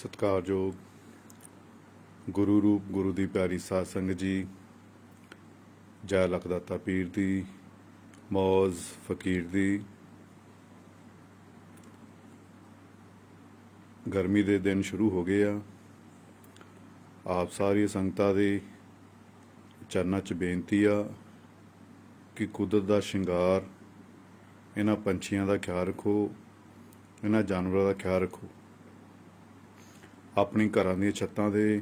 ਸਤਿਕਾਰਯੋਗ ਗੁਰੂ ਰੂਪ ਗੁਰੂ ਦੀ ਪਿਆਰੀ ਸਾਧ ਸੰਗਤ ਜੀ, ਜੈ ਲਖਦਾਤਾ ਪੀਰ ਦੀ, ਮੌਜ਼ ਫਕੀਰ ਦੀ। ਗਰਮੀ ਦੇ ਦਿਨ ਸ਼ੁਰੂ ਹੋ ਗਏ ਆ। ਆਪ ਸਾਰੀ ਸੰਗਤਾਂ ਦੇ ਚਰਨਾਂ 'ਚ ਬੇਨਤੀ ਆ ਕਿ ਕੁਦਰਤ ਦਾ ਸ਼ਿੰਗਾਰ, ਇਹਨਾਂ ਪੰਛੀਆਂ ਦਾ ਖਿਆਲ ਰੱਖੋ, ਇਹਨਾਂ ਜਾਨਵਰਾਂ ਦਾ ਖਿਆਲ ਰੱਖੋ। ਆਪਣੀ ਘਰਾਂ ਦੀਆਂ ਛੱਤਾਂ ਦੇ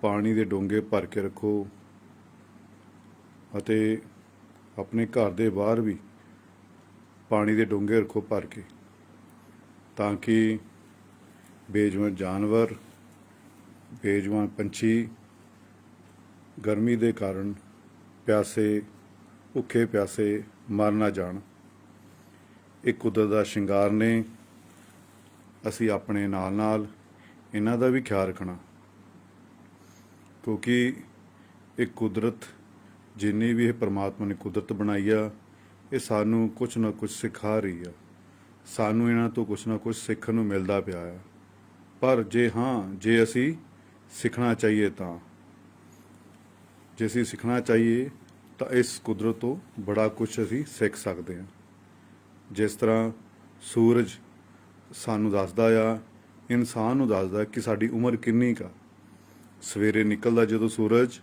ਪਾਣੀ ਦੇ ਡੋਂਗੇ ਭਰ ਕੇ ਰੱਖੋ ਅਤੇ ਆਪਣੇ ਘਰ ਦੇ ਬਾਹਰ ਵੀ ਪਾਣੀ ਦੇ ਡੋਂਗੇ ਰੱਖੋ ਭਰ ਕੇ, ਤਾਂ ਕਿ ਬੇਜੁਬਾਨ ਜਾਨਵਰ, ਬੇਜੁਬਾਨ ਪੰਛੀ ਗਰਮੀ ਦੇ ਕਾਰਨ ਪਿਆਸੇ, ਭੁੱਖੇ ਪਿਆਸੇ ਮਰ ਨਾ ਜਾਣ। ਇਹ ਕੁਦਰਤ ਦਾ ਸ਼ਿੰਗਾਰ ਨੇ। ਅਸੀਂ ਆਪਣੇ ਨਾਲ ਨਾਲ ਇਹਨਾਂ ਦਾ ਵੀ ਖਿਆਲ ਰੱਖਣਾ, ਕਿਉਂਕਿ ਇਹ ਕੁਦਰਤ, ਜਿੰਨੀ ਵੀ ਇਹ ਪਰਮਾਤਮਾ ਨੇ ਕੁਦਰਤ ਬਣਾਈ ਆ, ਇਹ ਸਾਨੂੰ ਕੁਛ ਨਾ ਕੁਛ ਸਿਖਾ ਰਹੀ ਆ। ਸਾਨੂੰ ਇਹਨਾਂ ਤੋਂ ਕੁਛ ਨਾ ਕੁਛ ਸਿੱਖਣ ਨੂੰ ਮਿਲਦਾ ਪਿਆ ਆ। ਪਰ ਜੇ ਅਸੀਂ ਸਿੱਖਣਾ ਚਾਹੀਏ ਜੇ ਅਸੀਂ ਸਿੱਖਣਾ ਚਾਹੀਏ ਤਾਂ ਇਸ ਕੁਦਰਤ ਤੋਂ ਬੜਾ ਕੁਛ ਅਸੀਂ ਸਿੱਖ ਸਕਦੇ ਹਾਂ। ਜਿਸ ਤਰ੍ਹਾਂ ਸੂਰਜ ਸਾਨੂੰ ਦੱਸਦਾ ਆ, ਇਨਸਾਨ ਨੂੰ ਦੱਸਦਾ ਕਿ ਸਾਡੀ ਉਮਰ ਕਿੰਨੀ ਕੁ ਆ। ਸਵੇਰੇ ਨਿਕਲਦਾ ਜਦੋਂ ਸੂਰਜ,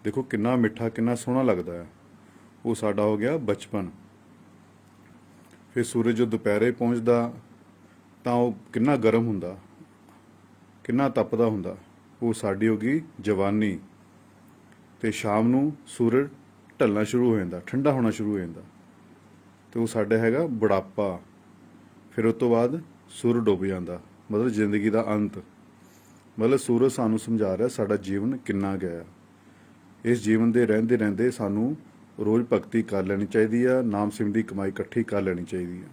ਦੇਖੋ ਕਿੰਨਾ ਮਿੱਠਾ, ਕਿੰਨਾ ਸੋਹਣਾ ਲੱਗਦਾ ਆ। ਉਹ ਸਾਡਾ ਹੋ ਗਿਆ ਬਚਪਨ। ਫਿਰ ਸੂਰਜ ਜਦੋਂ ਦੁਪਹਿਰੇ ਪਹੁੰਚਦਾ ਤਾਂ ਉਹ ਕਿੰਨਾ ਗਰਮ ਹੁੰਦਾ, ਕਿੰਨਾ ਤਪਦਾ ਹੁੰਦਾ। ਉਹ ਸਾਡੀ ਹੋ ਗਈ ਜਵਾਨੀ। ਅਤੇ ਸ਼ਾਮ ਨੂੰ ਸੂਰਜ ਢਲਣਾ ਸ਼ੁਰੂ ਹੋ ਜਾਂਦਾ, ਠੰਡਾ ਹੋਣਾ ਸ਼ੁਰੂ ਹੋ ਜਾਂਦਾ, ਅਤੇ ਉਹ ਸਾਡਾ ਹੈਗਾ ਬੁਢਾਪਾ। ਫਿਰ ਉਸ ਤੋਂ ਬਾਅਦ ਸੂਰਜ ਡੁੱਬ ਜਾਂਦਾ, ਮਤਲਬ ਜ਼ਿੰਦਗੀ ਦਾ ਅੰਤ। ਮਤਲਬ ਸੂਰਜ ਸਾਨੂੰ ਸਮਝਾ ਰਿਹਾ ਸਾਡਾ ਜੀਵਨ ਕਿੰਨਾ ਗਿਆ। ਇਸ ਜੀਵਨ ਦੇ ਰਹਿੰਦੇ ਰਹਿੰਦੇ ਸਾਨੂੰ ਰੋਜ਼ ਭਗਤੀ ਕਰ ਲੈਣੀ ਚਾਹੀਦੀ ਆ, ਨਾਮ ਸਿਮਰਨ ਦੀ ਕਮਾਈ ਇਕੱਠੀ ਕਰ ਲੈਣੀ ਚਾਹੀਦੀ ਆ।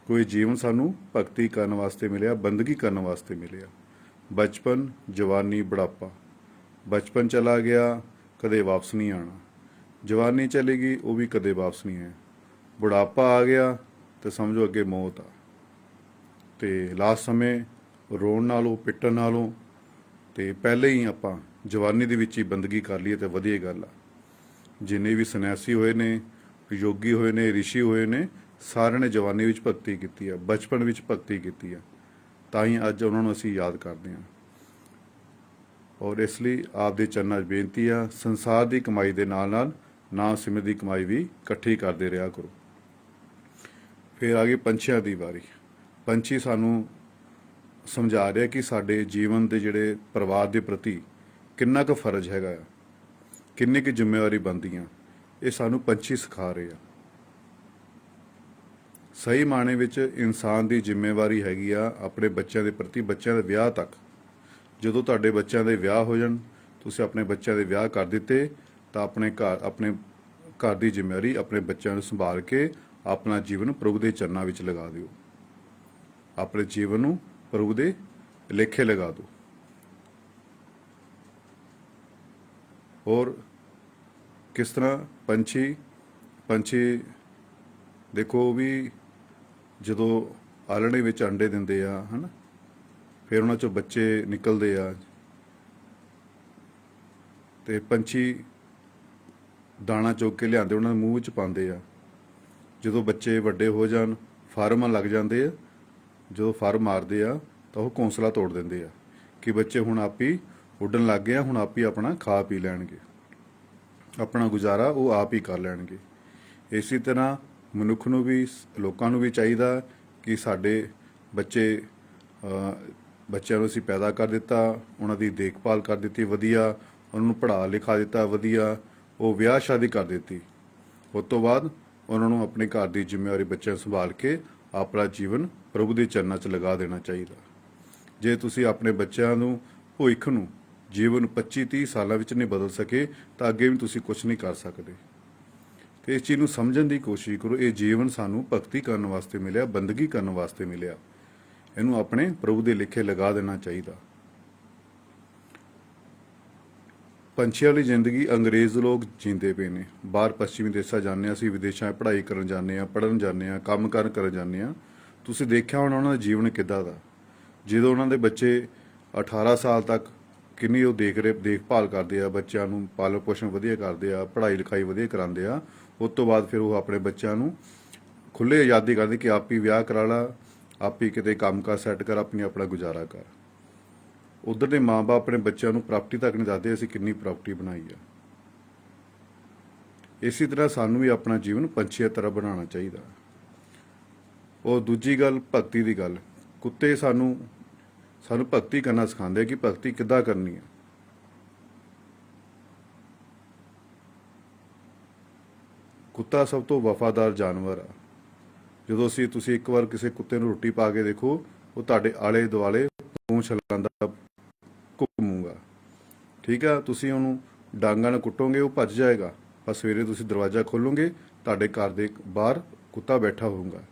ਕੋਈ ਜੀਵਨ ਸਾਨੂੰ ਭਗਤੀ ਕਰਨ ਵਾਸਤੇ ਮਿਲਿਆ, ਬੰਦਗੀ ਕਰਨ ਵਾਸਤੇ ਮਿਲਿਆ। ਬਚਪਨ, ਜਵਾਨੀ, ਬੁਢਾਪਾ। ਬਚਪਨ ਚਲਾ ਗਿਆ, ਕਦੇ ਵਾਪਸ ਨਹੀਂ ਆਉਣਾ। ਜਵਾਨੀ ਚਲੀ ਗਈ, ਉਹ ਵੀ ਕਦੇ ਵਾਪਸ ਨਹੀਂ ਹੈ। ਬੁਢਾਪਾ ਆ ਗਿਆ ਤਾਂ ਸਮਝੋ ਅੱਗੇ ਮੌਤ ਆ। ਅਤੇ ਲਾਸਟ ਸਮੇਂ ਰੋਣ ਨਾਲੋਂ, ਪਿੱਟਣ ਨਾਲੋਂ ਅਤੇ ਪਹਿਲੇ ਹੀ ਆਪਾਂ ਜਵਾਨੀ ਦੇ ਵਿੱਚ ਹੀ ਬੰਦਗੀ ਕਰ ਲਈਏ ਤਾਂ ਵਧੀਆ ਗੱਲ ਆ। ਜਿੰਨੇ ਵੀ ਸੰਨਿਆਸੀ ਹੋਏ ਨੇ, ਯੋਗੀ ਹੋਏ ਨੇ, ਰਿਸ਼ੀ ਹੋਏ ਨੇ, ਸਾਰਿਆਂ ਨੇ ਜਵਾਨੀ ਵਿੱਚ ਭਗਤੀ ਕੀਤੀ ਆ, ਬਚਪਨ ਵਿੱਚ ਭਗਤੀ ਕੀਤੀ ਆ। ਤਾਂ ਹੀ ਅੱਜ ਉਹਨਾਂ ਨੂੰ ਅਸੀਂ ਯਾਦ ਕਰਦੇ ਹਾਂ। ਔਰ ਇਸ ਲਈ ਆਪ ਦੇ ਚਰਨਾਂ 'ਚ ਬੇਨਤੀ ਆ, ਸੰਸਾਰ ਦੀ ਕਮਾਈ ਦੇ ਨਾਲ ਨਾਲ ਨਾਮ ਸਿਮਰਨ ਦੀ ਕਮਾਈ ਵੀ ਇਕੱਠੀ ਕਰਦੇ ਰਿਹਾ ਕਰੋ। ਫਿਰ ਆ ਗਈ ਪੰਛੀਆਂ ਦੀ ਵਾਰੀ। ਪੰਛੀ ਸਾਨੂੰ ਸਮਝਾ ਰਿਹਾ ਕਿ ਸਾਡੇ ਜੀਵਨ ਦੇ ਜਿਹੜੇ ਪਰਿਵਾਰ ਦੇ ਪ੍ਰਤੀ ਕਿੰਨਾ ਕੁ ਫਰਜ਼ ਹੈਗਾ ਆ, ਕਿੰਨੀ ਕੁ ਜ਼ਿੰਮੇਵਾਰੀ ਬਣਦੀਆਂ। ਇਹ ਸਾਨੂੰ ਪੰਛੀ ਸਿਖਾ ਰਹੇ ਆ। ਸਹੀ ਮਾਇਨੇ ਵਿੱਚ ਇਨਸਾਨ ਦੀ ਜ਼ਿੰਮੇਵਾਰੀ ਹੈਗੀ ਆ ਆਪਣੇ ਬੱਚਿਆਂ ਦੇ ਪ੍ਰਤੀ, ਬੱਚਿਆਂ ਦੇ ਵਿਆਹ ਤੱਕ। ਜਦੋਂ ਤੁਹਾਡੇ ਬੱਚਿਆਂ ਦੇ ਵਿਆਹ ਹੋ ਜਾਣ, ਤੁਸੀਂ ਆਪਣੇ ਬੱਚਿਆਂ ਦੇ ਵਿਆਹ ਕਰ ਦਿੱਤੇ, ਤਾਂ ਆਪਣੇ ਘਰ ਦੀ ਜ਼ਿੰਮੇਵਾਰੀ ਆਪਣੇ ਬੱਚਿਆਂ ਨੂੰ ਸੰਭਾਲ ਕੇ ਆਪਣਾ ਜੀਵਨ ਪ੍ਰਭੂ ਦੇ ਚਰਨਾਂ ਵਿੱਚ ਲਗਾ ਦਿਓ। ਆਪਣੇ ਜੀਵਨ ਨੂੰ ਪ੍ਰਭੂ ਦੇ ਲੇਖੇ ਲਗਾ ਦਿਓ। ਔਰ ਕਿਸ ਤਰ੍ਹਾਂ ਪੰਛੀ ਦੇਖੋ, ਉਹ ਵੀ ਜਦੋਂ ਆਲਣੇ ਵਿੱਚ ਅੰਡੇ ਦਿੰਦੇ ਆ, ਹੈ ਨਾ, ਫਿਰ ਉਹਨਾਂ 'ਚੋਂ ਬੱਚੇ ਨਿਕਲਦੇ ਆ, ਅਤੇ ਪੰਛੀ ਦਾਣਾ ਚੁੱਕ ਕੇ ਲਿਆਉਂਦੇ, ਉਹਨਾਂ ਦੇ ਮੂੰਹ ਵਿੱਚ ਪਾਉਂਦੇ ਆ। ਜਦੋਂ ਬੱਚੇ ਵੱਡੇ ਹੋ ਜਾਣ, ਫਾਰਮਾਂ ਲੱਗ ਜਾਂਦੇ ਆ। ਜਦੋਂ ਫਰ ਮਾਰਦੇ ਆ ਤਾਂ ਉਹ ਘੋਂਸਲਾ ਤੋੜ ਦਿੰਦੇ ਆ ਕਿ ਬੱਚੇ ਹੁਣ ਆਪ ਹੀ ਉੱਡਣ ਲੱਗ ਗਏ ਆ, ਹੁਣ ਆਪ ਹੀ ਆਪਣਾ ਖਾ ਪੀ ਲੈਣਗੇ, ਆਪਣਾ ਗੁਜ਼ਾਰਾ ਉਹ ਆਪ ਹੀ ਕਰ ਲੈਣਗੇ। ਇਸੇ ਤਰ੍ਹਾਂ ਮਨੁੱਖ ਨੂੰ ਵੀ, ਲੋਕਾਂ ਨੂੰ ਵੀ ਚਾਹੀਦਾ ਕਿ ਸਾਡੇ ਬੱਚਿਆਂ ਨੂੰ ਅਸੀਂ ਪੈਦਾ ਕਰ ਦਿੱਤਾ, ਉਹਨਾਂ ਦੀ ਦੇਖਭਾਲ ਕਰ ਦਿੱਤੀ ਵਧੀਆ, ਉਹਨਾਂ ਨੂੰ ਪੜ੍ਹਾ ਲਿਖਾ ਦਿੱਤਾ ਵਧੀਆ, ਉਹ ਵਿਆਹ ਸ਼ਾਦੀ ਕਰ ਦਿੱਤੀ। ਉਸ ਤੋਂ ਬਾਅਦ ਉਹਨਾਂ ਨੂੰ ਆਪਣੇ ਘਰ ਦੀ ਜ਼ਿੰਮੇਵਾਰੀ ਬੱਚਿਆਂ ਨੂੰ ਸੰਭਾਲ ਕੇ ਆਪਣਾ ਜੀਵਨ ਪ੍ਰਭੂ ਦੇ ਚਰਨਾਂ 'ਚ ਲਗਾ ਦੇਣਾ ਚਾਹੀਦਾ। ਜੇ ਤੁਸੀਂ ਆਪਣੇ ਬੱਚਿਆਂ ਨੂੰ, ਭਵਿੱਖ ਨੂੰ, ਜੀਵਨ 25-30 ਸਾਲਾਂ ਵਿੱਚ ਨਹੀਂ ਬਦਲ ਸਕੇ ਤਾਂ ਅੱਗੇ ਵੀ ਤੁਸੀਂ ਕੁਛ ਨਹੀਂ ਕਰ ਸਕਦੇ। ਅਤੇ ਇਸ ਚੀਜ਼ ਨੂੰ ਸਮਝਣ ਦੀ ਕੋਸ਼ਿਸ਼ ਕਰੋ। ਇਹ ਜੀਵਨ ਸਾਨੂੰ ਭਗਤੀ ਕਰਨ ਵਾਸਤੇ ਮਿਲਿਆ, ਬੰਦਗੀ ਕਰਨ ਵਾਸਤੇ ਮਿਲਿਆ। ਇਹਨੂੰ ਆਪਣੇ ਪ੍ਰਭੂ ਦੇ ਲੇਖੇ ਲਗਾ ਦੇਣਾ ਚਾਹੀਦਾ। ਪੰਛੀਆਂ ਵਾਲੀ ਜ਼ਿੰਦਗੀ ਅੰਗਰੇਜ਼ ਲੋਕ ਜੀਂਦੇ ਪਏ ਨੇ। ਬਾਹਰ ਪੱਛਮੀ ਦੇਸ਼ਾਂ ਜਾਂਦੇ ਹਾਂ, ਅਸੀਂ ਵਿਦੇਸ਼ਾਂ 'ਚ ਪੜ੍ਹਾਈ ਕਰਨ ਜਾਂਦੇ ਹਾਂ, ਪੜ੍ਹਨ ਜਾਂਦੇ ਹਾਂ, ਕੰਮ ਕਰਨ ਜਾਂਦੇ ਹਾਂ। ਤੁਸੀਂ ਦੇਖਿਆ ਹੋਣਾ ਉਹਨਾਂ ਦਾ ਜੀਵਨ ਕਿੱਦਾਂ ਦਾ। ਜਦੋਂ ਉਹਨਾਂ ਦੇ ਬੱਚੇ 18 ਸਾਲ ਤੱਕ ਕਿੰਨੀ ਉਹ ਦੇਖਭਾਲ ਕਰਦੇ ਆ, ਬੱਚਿਆਂ ਨੂੰ ਪਾਲਣ ਪੋਸ਼ਣ ਵਧੀਆ ਕਰਦੇ ਆ, ਪੜ੍ਹਾਈ ਲਿਖਾਈ ਵਧੀਆ ਕਰਾਉਂਦੇ ਆ, ਉਸ ਤੋਂ ਬਾਅਦ ਫਿਰ ਉਹ ਆਪਣੇ ਬੱਚਿਆਂ ਨੂੰ ਖੁੱਲ੍ਹੇ ਆਜ਼ਾਦੀ ਕਰਦੇ ਕਿ ਆਪ ਹੀ ਵਿਆਹ ਕਰਾ ਲਾ, ਆਪ ਹੀ ਕਿਤੇ ਕੰਮਕਾਰ ਸੈੱਟ ਕਰ, ਆਪਣਾ ਗੁਜ਼ਾਰਾ ਕਰ। ਉਧਰ ਦੇ ਮਾਂ-ਬਾਪ ਆਪਣੇ ਬੱਚਿਆਂ ਨੂੰ ਪ੍ਰਾਪਰਟੀ ਤੱਕ ਨਹੀਂ ਦੱਸਦੇ ਅਸੀਂ ਕਿੰਨੀ ਪ੍ਰਾਪਰਟੀ ਬਣਾਈ ਆ। ਇਸੇ ਤਰ੍ਹਾਂ ਸਾਨੂੰ ਵੀ ਆਪਣਾ ਜੀਵਨ ਪੰਛੀਆਂ ਤਰ੍ਹਾਂ ਬਣਾਉਣਾ ਚਾਹੀਦਾ। ਉਹ ਦੂਜੀ ਗੱਲ ਭਗਤੀ ਦੀ ਗੱਲ, ਕੁੱਤੇ ਸਾਨੂੰ ਭਗਤੀ ਕਰਨਾ ਸਿਖਾਉਂਦੇ ਆ ਕਿ ਭਗਤੀ ਕਿੱਦਾਂ ਕਰਨੀ ਹੈ। ਕੁੱਤਾ ਸਭ ਤੋਂ ਵਫਾਦਾਰ ਜਾਨਵਰ ਆ। ਜਦੋਂ ਤੁਸੀਂ ਇੱਕ ਵਾਰ ਕਿਸੇ ਕੁੱਤੇ ਨੂੰ ਰੋਟੀ ਪਾ ਕੇ ਦੇਖੋ, ਉਹ ਤੁਹਾਡੇ ਆਲੇ ਦੁਆਲੇ ਪੂੰਛ ਹਿਲਾਉਂਦਾ ਘੁੰਮੂਗਾ। ਠੀਕ ਆ, ਤੁਸੀਂ ਉਹਨੂੰ ਡਾਂਗਾਂ ਨਾਲ ਕੁੱਟੋਗੇ ਉਹ ਭੱਜ ਜਾਏਗਾ, ਪਰ ਸਵੇਰੇ ਤੁਸੀਂ ਦਰਵਾਜ਼ਾ ਖੋਲੋਗੇ ਤੁਹਾਡੇ ਘਰ ਦੇ ਬਾਹਰ ਕੁੱਤਾ ਬੈਠਾ ਹੋਊਗਾ।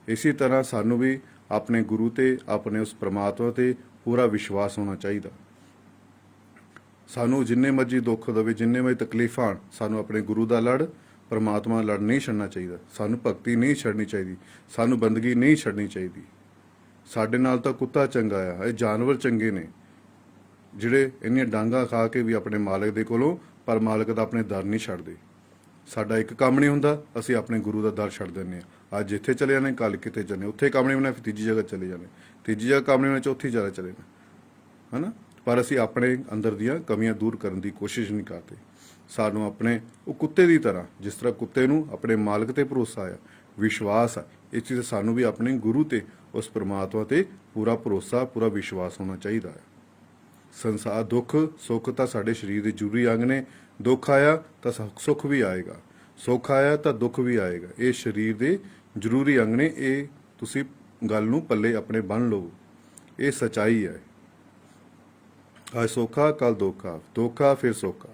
ਇਸੇ ਤਰ੍ਹਾਂ ਸਾਨੂੰ ਵੀ ਆਪਣੇ ਗੁਰੂ ਤੇ, ਆਪਣੇ ਉਸ ਪ੍ਰਮਾਤਮਾ ਤੇ ਪੂਰਾ ਵਿਸ਼ਵਾਸ ਹੋਣਾ ਚਾਹੀਦਾ। ਸਾਨੂੰ ਜਿੰਨੇ ਮਰਜ਼ੀ ਦੁੱਖ ਦੇਵੇ, ਜਿੰਨੇ ਮਰਜ਼ੀ ਤਕਲੀਫਾਂ ਆਉਣ, ਸਾਨੂੰ ਆਪਣੇ ਗੁਰੂ ਦਾ ਲੜ, ਪਰਮਾਤਮਾ ਲੜ ਨਹੀਂ ਛੱਡਣਾ ਚਾਹੀਦਾ। ਸਾਨੂੰ ਭਗਤੀ ਨਹੀਂ ਛੱਡਣੀ ਚਾਹੀਦੀ, ਸਾਨੂੰ ਬੰਦਗੀ ਨਹੀਂ ਛੱਡਣੀ ਚਾਹੀਦੀ। ਸਾਡੇ ਨਾਲ ਤਾਂ ਕੁੱਤਾ ਚੰਗਾ ਆ, ਇਹ ਜਾਨਵਰ ਚੰਗੇ ਨੇ ਜਿਹੜੇ ਇੰਨੀਆਂ ਡਾਂਗਾਂ ਖਾ ਕੇ ਵੀ ਆਪਣੇ ਮਾਲਕ ਦੇ ਕੋਲੋਂ, ਪਰ ਮਾਲਕ ਦਾ ਆਪਣੇ ਦਰ ਨਹੀਂ ਛੱਡਦੇ। ਸਾਡਾ ਇੱਕ ਕੰਮ ਨਹੀਂ ਹੁੰਦਾ, ਅਸੀਂ ਆਪਣੇ ਗੁਰੂ ਦਾ ਦਰ ਛੱਡ ਦਿੰਦੇ ਹਾਂ। ਅੱਜ ਇੱਥੇ ਚਲੇ ਜਾਣੇ, ਕੱਲ ਕਿਤੇ ਚਲੇ, ਉੱਥੇ ਕੰਮ ਨਹੀਂ ਹੋਣਾ, ਫਿਰ ਤੀਜੀ ਜਗ੍ਹਾ ਚਲੇ ਜਾਣੇ, ਤੀਜੀ ਜਗ੍ਹਾ ਕੰਮ ਨਹੀਂ ਹੋਣਾ, ਚੌਥੀ ਜਗ੍ਹਾ ਚਲੇ ਜਾਣਾ, ਹੈ ਨਾ। ਪਰ ਅਸੀਂ ਆਪਣੇ ਅੰਦਰ ਦੀਆਂ ਕਮੀਆਂ ਦੂਰ ਕਰਨ ਦੀ ਕੋਸ਼ਿਸ਼ ਨਹੀਂ ਕਰਦੇ। ਸਾਨੂੰ ਆਪਣੇ ਉਹ ਕੁੱਤੇ ਦੀ ਤਰ੍ਹਾਂ, ਜਿਸ ਤਰ੍ਹਾਂ ਕੁੱਤੇ ਨੂੰ ਆਪਣੇ ਮਾਲਕ ਤੇ ਭਰੋਸਾ ਆ, ਵਿਸ਼ਵਾਸ ਆ, ਇਸ ਚੀਜ਼ ਸਾਨੂੰ ਵੀ ਆਪਣੇ ਗੁਰੂ ਤੇ, ਉਸ ਪਰਮਾਤਮਾ ਤੇ ਪੂਰਾ ਭਰੋਸਾ, ਪੂਰਾ ਵਿਸ਼ਵਾਸ ਹੋਣਾ ਚਾਹੀਦਾ ਹੈ। ਸੰਸਾਰ ਦੁੱਖ ਸੁੱਖ ਤਾਂ ਸਾਡੇ ਸਰੀਰ ਦੇ ਜ਼ਰੂਰੀ ਅੰਗ ਨੇ। ਦੁੱਖ ਆਇਆ ਤਾਂ ਸੁੱਖ ਵੀ ਆਏਗਾ, ਸੁੱਖ ਆਇਆ ਤਾਂ ਦੁੱਖ ਵੀ ਆਏਗਾ। ਇਹ ਸਰੀਰ ਦੇ ਜ਼ਰੂਰੀ ਅੰਗ ਨੇ। ਇਹ ਤੁਸੀਂ ਗੱਲ ਨੂੰ ਪੱਲੇ ਆਪਣੇ ਬੰਨ੍ਹ ਲਓ, ਇਹ ਸੱਚਾਈ ਹੈ। ਅੱਜ ਸੌਖਾ ਕੱਲ ਦੋਖਾ, ਦੋਖਾ ਫਿਰ ਸੌਖਾ।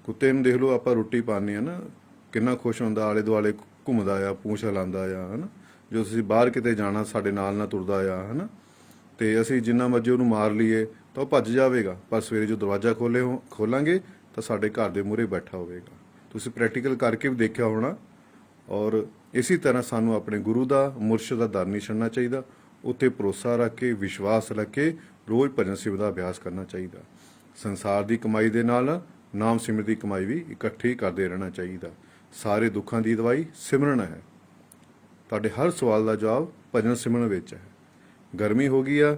ਕੁੱਤੇ ਨੂੰ ਦੇਖ ਲਓ, ਆਪਾਂ ਰੋਟੀ ਪਾਉਂਦੇ ਆ ਨਾ, ਕਿੰਨਾ ਖੁਸ਼ ਹੁੰਦਾ, ਆਲੇ ਦੁਆਲੇ ਘੁੰਮਦਾ ਆ, ਪੂੰਛ ਹਿਲਾਉਂਦਾ ਆ, ਹੈ ਨਾ। ਜੋ ਤੁਸੀਂ ਬਾਹਰ ਕਿਤੇ ਜਾਣਾ, ਸਾਡੇ ਨਾਲ ਤੁਰਦਾ ਆ, ਹੈ ਨਾ। ਤੇ ਅਸੀਂ ਜਿੰਨਾ ਮਰਜ਼ੀ ਉਹਨੂੰ ਮਾਰ ਲਈਏ ਤਾਂ ਉਹ ਭੱਜ ਜਾਵੇਗਾ, ਪਰ ਸਵੇਰੇ ਜੋ ਦਰਵਾਜ਼ਾ ਖੋਲਾਂਗੇ ਤਾਂ ਸਾਡੇ ਘਰ ਦੇ ਮੂਹਰੇ ਬੈਠਾ ਹੋਵੇਗਾ। ਤੁਸੀਂ ਪ੍ਰੈਕਟੀਕਲ ਕਰਕੇ ਵੀ ਦੇਖਿਆ ਹੋਣਾ। ਔਰ ਇਸੇ ਤਰ੍ਹਾਂ ਸਾਨੂੰ ਆਪਣੇ ਗੁਰੂ ਦਾ, ਮੁਰਸ਼ਿਦ ਦਾ ਦਰ ਨਹੀਂ ਛੱਡਣਾ ਚਾਹੀਦਾ। ਉੱਤੇ ਭਰੋਸਾ ਰੱਖ ਕੇ, ਵਿਸ਼ਵਾਸ ਰੱਖ ਕੇ ਰੋਜ਼ ਭਜਨ ਸੇਵਾ ਦਾ ਅਭਿਆਸ ਕਰਨਾ ਚਾਹੀਦਾ। ਸੰਸਾਰ ਦੀ ਕਮਾਈ ਦੇ ਨਾਲ ਨਾਮ ਸਿਮਰਨ ਦੀ ਕਮਾਈ ਵੀ ਇਕੱਠੀ ਕਰਦੇ ਰਹਿਣਾ ਚਾਹੀਦਾ। ਸਾਰੇ ਦੁੱਖਾਂ ਦੀ ਦਵਾਈ ਸਿਮਰਨ ਹੈ। ਤੁਹਾਡੇ ਹਰ ਸਵਾਲ ਦਾ ਜਵਾਬ ਭਜਨ ਸਿਮਰਨ ਵਿੱਚ ਹੈ। ਗਰਮੀ ਹੋ ਗਈ ਆ,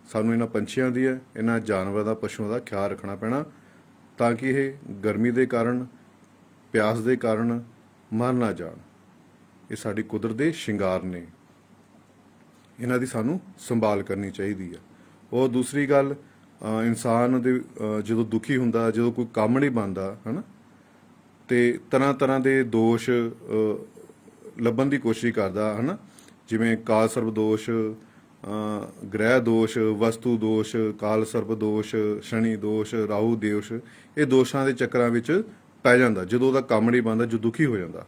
ਸਾਨੂੰ ਇਹਨਾਂ ਪੰਛੀਆਂ ਦੀ, ਇਹਨਾਂ ਜਾਨਵਰਾਂ ਦਾ, ਪਸ਼ੂਆਂ ਦਾ ਖਿਆਲ ਰੱਖਣਾ ਪੈਣਾ, ਤਾਂ ਕਿ ਇਹ ਗਰਮੀ ਦੇ ਕਾਰਨ, ਪਿਆਸ ਦੇ ਕਾਰਨ ਮਰ ਨਾ ਜਾਣ। ਇਹ ਸਾਡੀ ਕੁਦਰਤ ਦੇ ਸ਼ਿੰਗਾਰ ਨੇ, ਇਹਨਾਂ ਦੀ ਸਾਨੂੰ ਸੰਭਾਲ ਕਰਨੀ ਚਾਹੀਦੀ ਆ। ਉਹ ਦੂਸਰੀ ਗੱਲ, ਇਨਸਾਨ ਦੇ ਜਦੋਂ ਦੁਖੀ ਹੁੰਦਾ, ਜਦੋਂ ਕੋਈ ਕੰਮ ਨਹੀਂ ਬਣਦਾ, ਹੈ ਨਾ, ਤੇ ਤਰ੍ਹਾਂ ਤਰ੍ਹਾਂ ਦੇ ਦੋਸ਼ ਲੱਭਣ ਦੀ ਕੋਸ਼ਿਸ਼ ਕਰਦਾ, ਹੈ ਨਾ। ਜਿਵੇਂ ਕਾਲ ਸਰਬ ਦੋਸ਼, ਗ੍ਰਹਿ ਦੋਸ਼, ਵਸਤੂ ਦੋਸ਼, ਕਾਲ ਸਰਬ ਦੋਸ਼, ਸ਼ਨੀ ਦੋਸ਼, ਰਾਹੂ ਦੋਸ਼। ਇਹ ਦੋਸ਼ਾਂ ਦੇ ਚੱਕਰਾਂ ਵਿੱਚ ਪੈ ਜਾਂਦਾ। ਜਦੋਂ ਉਹਦਾ ਕੰਮ ਨਹੀਂ ਬਣਦਾ, ਜੋ ਦੁਖੀ ਹੋ ਜਾਂਦਾ,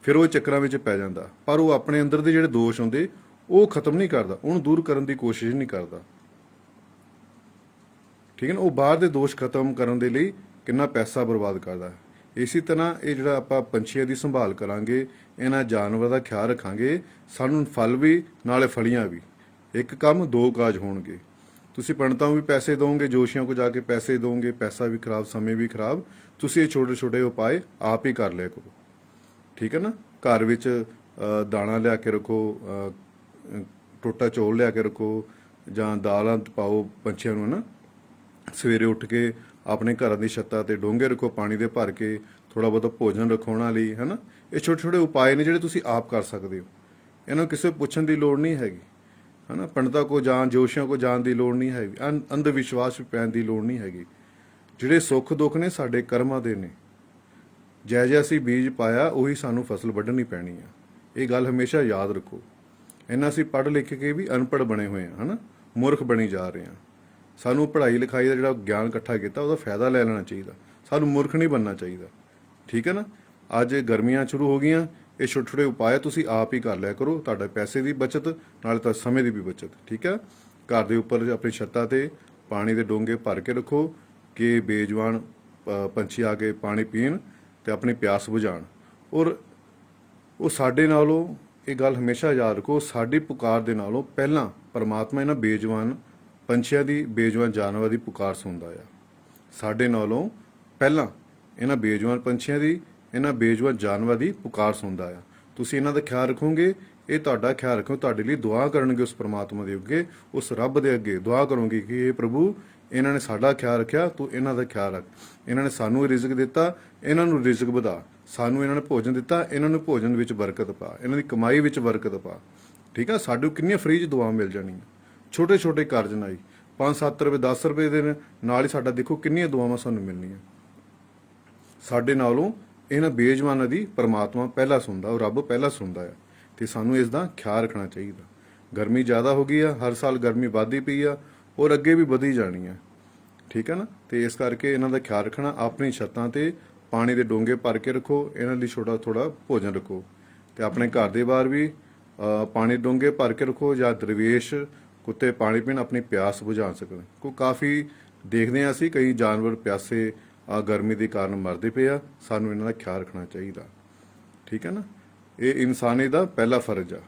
ਫਿਰ ਉਹ ਚੱਕਰਾਂ ਵਿੱਚ ਪੈ ਜਾਂਦਾ। ਪਰ ਉਹ ਆਪਣੇ ਅੰਦਰ ਦੇ ਜਿਹੜੇ ਦੋਸ਼ ਹੁੰਦੇ ਉਹ ਖਤਮ ਨਹੀਂ ਕਰਦਾ, ਉਹਨੂੰ ਦੂਰ ਕਰਨ ਦੀ ਕੋਸ਼ਿਸ਼ ਨਹੀਂ ਕਰਦਾ। ਠੀਕ ਹੈ ਨਾ। ਉਹ ਬਾਹਰ ਦੇ ਦੋਸ਼ ਖਤਮ ਕਰਨ ਦੇ ਲਈ ਕਿੰਨਾ ਪੈਸਾ ਬਰਬਾਦ ਕਰਦਾ। ਇਸੇ ਤਰ੍ਹਾਂ ਇਹ ਜਿਹੜਾ ਆਪਾਂ ਪੰਛੀਆਂ ਦੀ ਸੰਭਾਲ ਕਰਾਂਗੇ, ਇਹਨਾਂ ਜਾਨਵਰਾਂ ਦਾ ਖਿਆਲ ਰੱਖਾਂਗੇ, ਸਾਨੂੰ ਫਲ ਵੀ ਨਾਲੇ ਫਲੀਆਂ ਵੀ। ਇੱਕ ਕੰਮ ਦੋ ਕਾਜ ਹੋਣਗੇ। ਤੁਸੀਂ ਪੰਡਤਾਂ ਨੂੰ ਵੀ ਪੈਸੇ ਦਿਓਗੇ, ਜੋਸ਼ੀਆਂ ਕੋ ਜਾ ਕੇ ਪੈਸੇ ਦਿਓਗੇ, ਪੈਸਾ ਵੀ ਖਰਾਬ, ਸਮੇਂ ਵੀ ਖਰਾਬ। ਤੁਸੀਂ ਇਹ ਛੋਟੇ ਛੋਟੇ ਉਪਾਅ ਆਪ ਹੀ ਕਰ ਲਿਆ ਕਰੋ। ਠੀਕ ਹੈ ਨਾ। ਘਰ ਵਿੱਚ ਦਾਣਾ ਲਿਆ ਕੇ ਰੱਖੋ, ਟੋਟਾ ਚੌਲ ਲਿਆ ਕੇ ਰੱਖੋ, ਜਾਂ ਦਾਲਾਂ ਪਾਓ ਪੰਛੀਆਂ ਨੂੰ, ਹੈ ਨਾ। ਸਵੇਰੇ ਉੱਠ ਕੇ ਆਪਣੇ ਘਰਾਂ ਦੀ ਛੱਤਾਂ ਤੇ ਡੋਂਗੇ ਰੱਖੋ ਪਾਣੀ ਦੇ ਭਰ ਕੇ, ਥੋੜ੍ਹਾ ਬਹੁਤਾ ਭੋਜਨ ਰੱਖੋ ਉਹਨਾਂ ਲਈ, ਹੈ ਨਾ। ਇਹ ਛੋਟੇ ਛੋਟੇ ਉਪਾਅ ਨੇ ਜਿਹੜੇ ਤੁਸੀਂ ਆਪ ਕਰ ਸਕਦੇ ਹੋ। ਇਹਨਾਂ ਨੂੰ ਕਿਸੇ ਪੁੱਛਣ ਦੀ ਲੋੜ ਨਹੀਂ ਹੈਗੀ, ਹੈ ਨਾ। ਪੰਡਤਾਂ ਕੋ ਜਾਣ, ਜੋਸ਼ੀਆਂ ਕੋ ਜਾਣ ਦੀ ਲੋੜ ਨਹੀਂ ਹੈਗੀ, ਅੰਧ ਵਿਸ਼ਵਾਸ ਵਿੱਚ ਪੈਣ ਦੀ ਲੋੜ ਨਹੀਂ ਹੈਗੀ। ਜਿਹੜੇ ਸੁੱਖ ਦੁੱਖ ਨੇ ਸਾਡੇ ਕਰਮਾਂ ਦੇ ਨੇ। ਜੈ ਜੈ ਅਸੀਂ ਬੀਜ ਪਾਇਆ, ਉਹੀ ਸਾਨੂੰ ਫਸਲ ਵੱਢਣੀ ਪੈਣੀ ਆ। ਇਹ ਗੱਲ ਹਮੇਸ਼ਾ ਯਾਦ ਰੱਖੋ। ਇਹਨਾਂ ਅਸੀਂ ਪੜ੍ਹ ਲਿਖ ਕੇ ਵੀ ਅਨਪੜ੍ਹ ਬਣੇ ਹੋਏ ਹਾਂ, ਹੈ ਨਾ, ਮੂਰਖ ਬਣੀ ਜਾ ਰਹੇ ਹਾਂ। ਸਾਨੂੰ ਪੜ੍ਹਾਈ ਲਿਖਾਈ ਦਾ ਜਿਹੜਾ ਗਿਆਨ ਇਕੱਠਾ ਕੀਤਾ ਉਹਦਾ ਫਾਇਦਾ ਲੈ ਲੈਣਾ ਚਾਹੀਦਾ, ਸਾਨੂੰ ਮੂਰਖ ਨਹੀਂ ਬਣਨਾ ਚਾਹੀਦਾ। ਠੀਕ ਹੈ ਨਾ। ਅੱਜ ਗਰਮੀਆਂ ਸ਼ੁਰੂ ਹੋ ਗਈਆਂ, ਇਹ ਛੋਟੇ ਛੋਟੇ ਉਪਾਅ ਤੁਸੀਂ ਆਪ ਹੀ ਕਰ ਲਿਆ ਕਰੋ। ਤੁਹਾਡਾ ਪੈਸੇ ਦੀ ਬਚਤ, ਨਾਲੇ ਤਾਂ ਸਮੇਂ ਦੀ ਵੀ ਬਚਤ। ਠੀਕ ਹੈ। ਘਰ ਦੇ ਉੱਪਰ ਆਪਣੀ ਛੱਤਾਂ ਤੇ ਪਾਣੀ ਦੇ ਡੋਂਗੇ ਭਰ ਕੇ ਰੱਖੋ ਕਿ ਬੇਜਵਾਨ ਪੰਛੀ ਆ ਕੇ ਪਾਣੀ ਪੀਣ ਤੇ ਆਪਣੀ ਪਿਆਸ ਬੁਝਾਉਣ। ਔਰ ਉਹ ਸਾਡੇ ਨਾਲੋਂ ਇਹ ਗੱਲ ਹਮੇਸ਼ਾ ਯਾਦ ਰੱਖੋ, ਸਾਡੀ ਪੁਕਾਰ ਦੇ ਨਾਲੋਂ ਪਹਿਲਾਂ ਪਰਮਾਤਮਾ ਇਹਨਾਂ ਬੇਜਵਾਨ ਪੰਛੀਆਂ ਦੀ, ਬੇਜਵਾਨ ਜਾਨਵਰਾਂ ਦੀ ਪੁਕਾਰ ਸੁਣਦਾ ਆ। ਸਾਡੇ ਨਾਲੋਂ ਪਹਿਲਾਂ ਇਹਨਾਂ ਬੇਜਵਾਨ ਪੰਛੀਆਂ ਦੀ, ਇਹਨਾਂ ਬੇਜਵਾਨ ਜਾਨਵਰਾਂ ਦੀ ਪੁਕਾਰ ਸੁਣਦਾ ਆ। ਤੁਸੀਂ ਇਹਨਾਂ ਦਾ ਖਿਆਲ ਰੱਖੋਗੇ, ਇਹ ਤੁਹਾਡਾ ਖਿਆਲ ਰੱਖੋ, ਤੁਹਾਡੇ ਲਈ ਦੁਆ ਕਰਨਗੇ ਉਸ ਪਰਮਾਤਮਾ ਦੇ ਅੱਗੇ, ਉਸ ਰੱਬ ਦੇ ਅੱਗੇ ਦੁਆ ਕਰੋਗੇ ਕਿ ਇਹ ਪ੍ਰਭੂ, ਇਹਨਾਂ ਨੇ ਸਾਡਾ ਖਿਆਲ ਰੱਖਿਆ, ਤੂੰ ਇਹਨਾਂ ਦਾ ਖਿਆਲ ਰੱਖ। ਇਹਨਾਂ ਨੇ ਸਾਨੂੰ ਰਿਜ਼ਕ ਦਿੱਤਾ, ਇਹਨਾਂ ਨੂੰ ਰਿਜ਼ਕ ਵਧਾ। ਸਾਨੂੰ ਇਹਨਾਂ ਨੇ ਭੋਜਨ ਦਿੱਤਾ, ਇਹਨਾਂ ਨੂੰ ਭੋਜਨ ਵਿੱਚ ਬਰਕਤ ਪਾ, ਇਹਨਾਂ ਦੀ ਕਮਾਈ ਵਿੱਚ ਬਰਕਤ ਪਾ। ਠੀਕ ਆ, ਸਾਨੂੰ ਕਿੰਨੀਆਂ ਫ੍ਰੀ 'ਚ ਦੁਆ ਮਿਲ ਜਾਣੀਆਂ। ਛੋਟੇ ਛੋਟੇ ਕਰਜ਼ ਨਾਲ ਹੀ 5-7 ਰੁਪਏ 10 ਰੁਪਏ ਦੇ ਨਾਲ ਹੀ ਸਾਡਾ ਦੇਖੋ ਕਿੰਨੀਆਂ ਦੁਆਵਾਂ ਸਾਨੂੰ ਮਿਲਣੀਆਂ। ਸਾਡੇ ਨਾਲੋਂ ਇਹਨਾਂ ਬੇਜਵਾਨਾਂ ਦੀ ਪਰਮਾਤਮਾ ਪਹਿਲਾਂ ਸੁਣਦਾ, ਉਹ ਰੱਬ ਪਹਿਲਾਂ ਸੁਣਦਾ ਆ, ਤੇ ਸਾਨੂੰ ਇਸ ਦਾ ਖਿਆਲ ਰੱਖਣਾ ਚਾਹੀਦਾ। ਗਰਮੀ ਜ਼ਿਆਦਾ ਹੋ ਗਈ ਆ, ਹਰ ਸਾਲ ਗਰਮੀ ਵੱਧਦੀ ਪਈ ਆ, ਔਰ ਅੱਗੇ ਵੀ ਵਧੀ ਜਾਣੀ ਆ। ਠੀਕ ਹੈ ਨਾ, ਤੇ ਇਸ ਕਰਕੇ ਇਹਨਾਂ ਦਾ ਖਿਆਲ ਰੱਖਣਾ। ਆਪਣੀ ਛੱਤਾਂ ਤੇ ਪਾਣੀ ਦੇ ਡੋਂਗੇ ਭਰ ਕੇ ਰੱਖੋ, ਇਹਨਾਂ ਲਈ ਛੋਟਾ ਥੋੜਾ ਭੋਜਨ ਰੱਖੋ, ਤੇ ਆਪਣੇ ਘਰ ਦੇ ਬਾਹਰ ਵੀ ਪਾਣੀ ਡੋਂਗੇ ਭਰ ਕੇ ਰੱਖੋ, ਜਾਂ ਦਰਵੇਸ਼ ਕੁੱਤੇ ਪਾਣੀ ਪੀਣ, ਆਪਣੀ ਪਿਆਸ ਬੁਝਾ ਸਕਣ। ਕੋ ਕਾਫੀ ਦੇਖਦੇ ਹਾਂ ਅਸੀਂ, ਕਈ ਜਾਨਵਰ ਪਿਆਸੇ ਗਰਮੀ ਦੇ ਕਾਰਨ ਮਰਦੇ ਪਏ ਆ। ਸਾਨੂੰ ਇਹਨਾਂ ਦਾ ਖਿਆਲ ਰੱਖਣਾ ਚਾਹੀਦਾ। ਠੀਕ ਹੈ ਨਾ, ਇਹ ਇਨਸਾਨੀ ਦਾ ਪਹਿਲਾ ਫਰਜ਼ ਆ।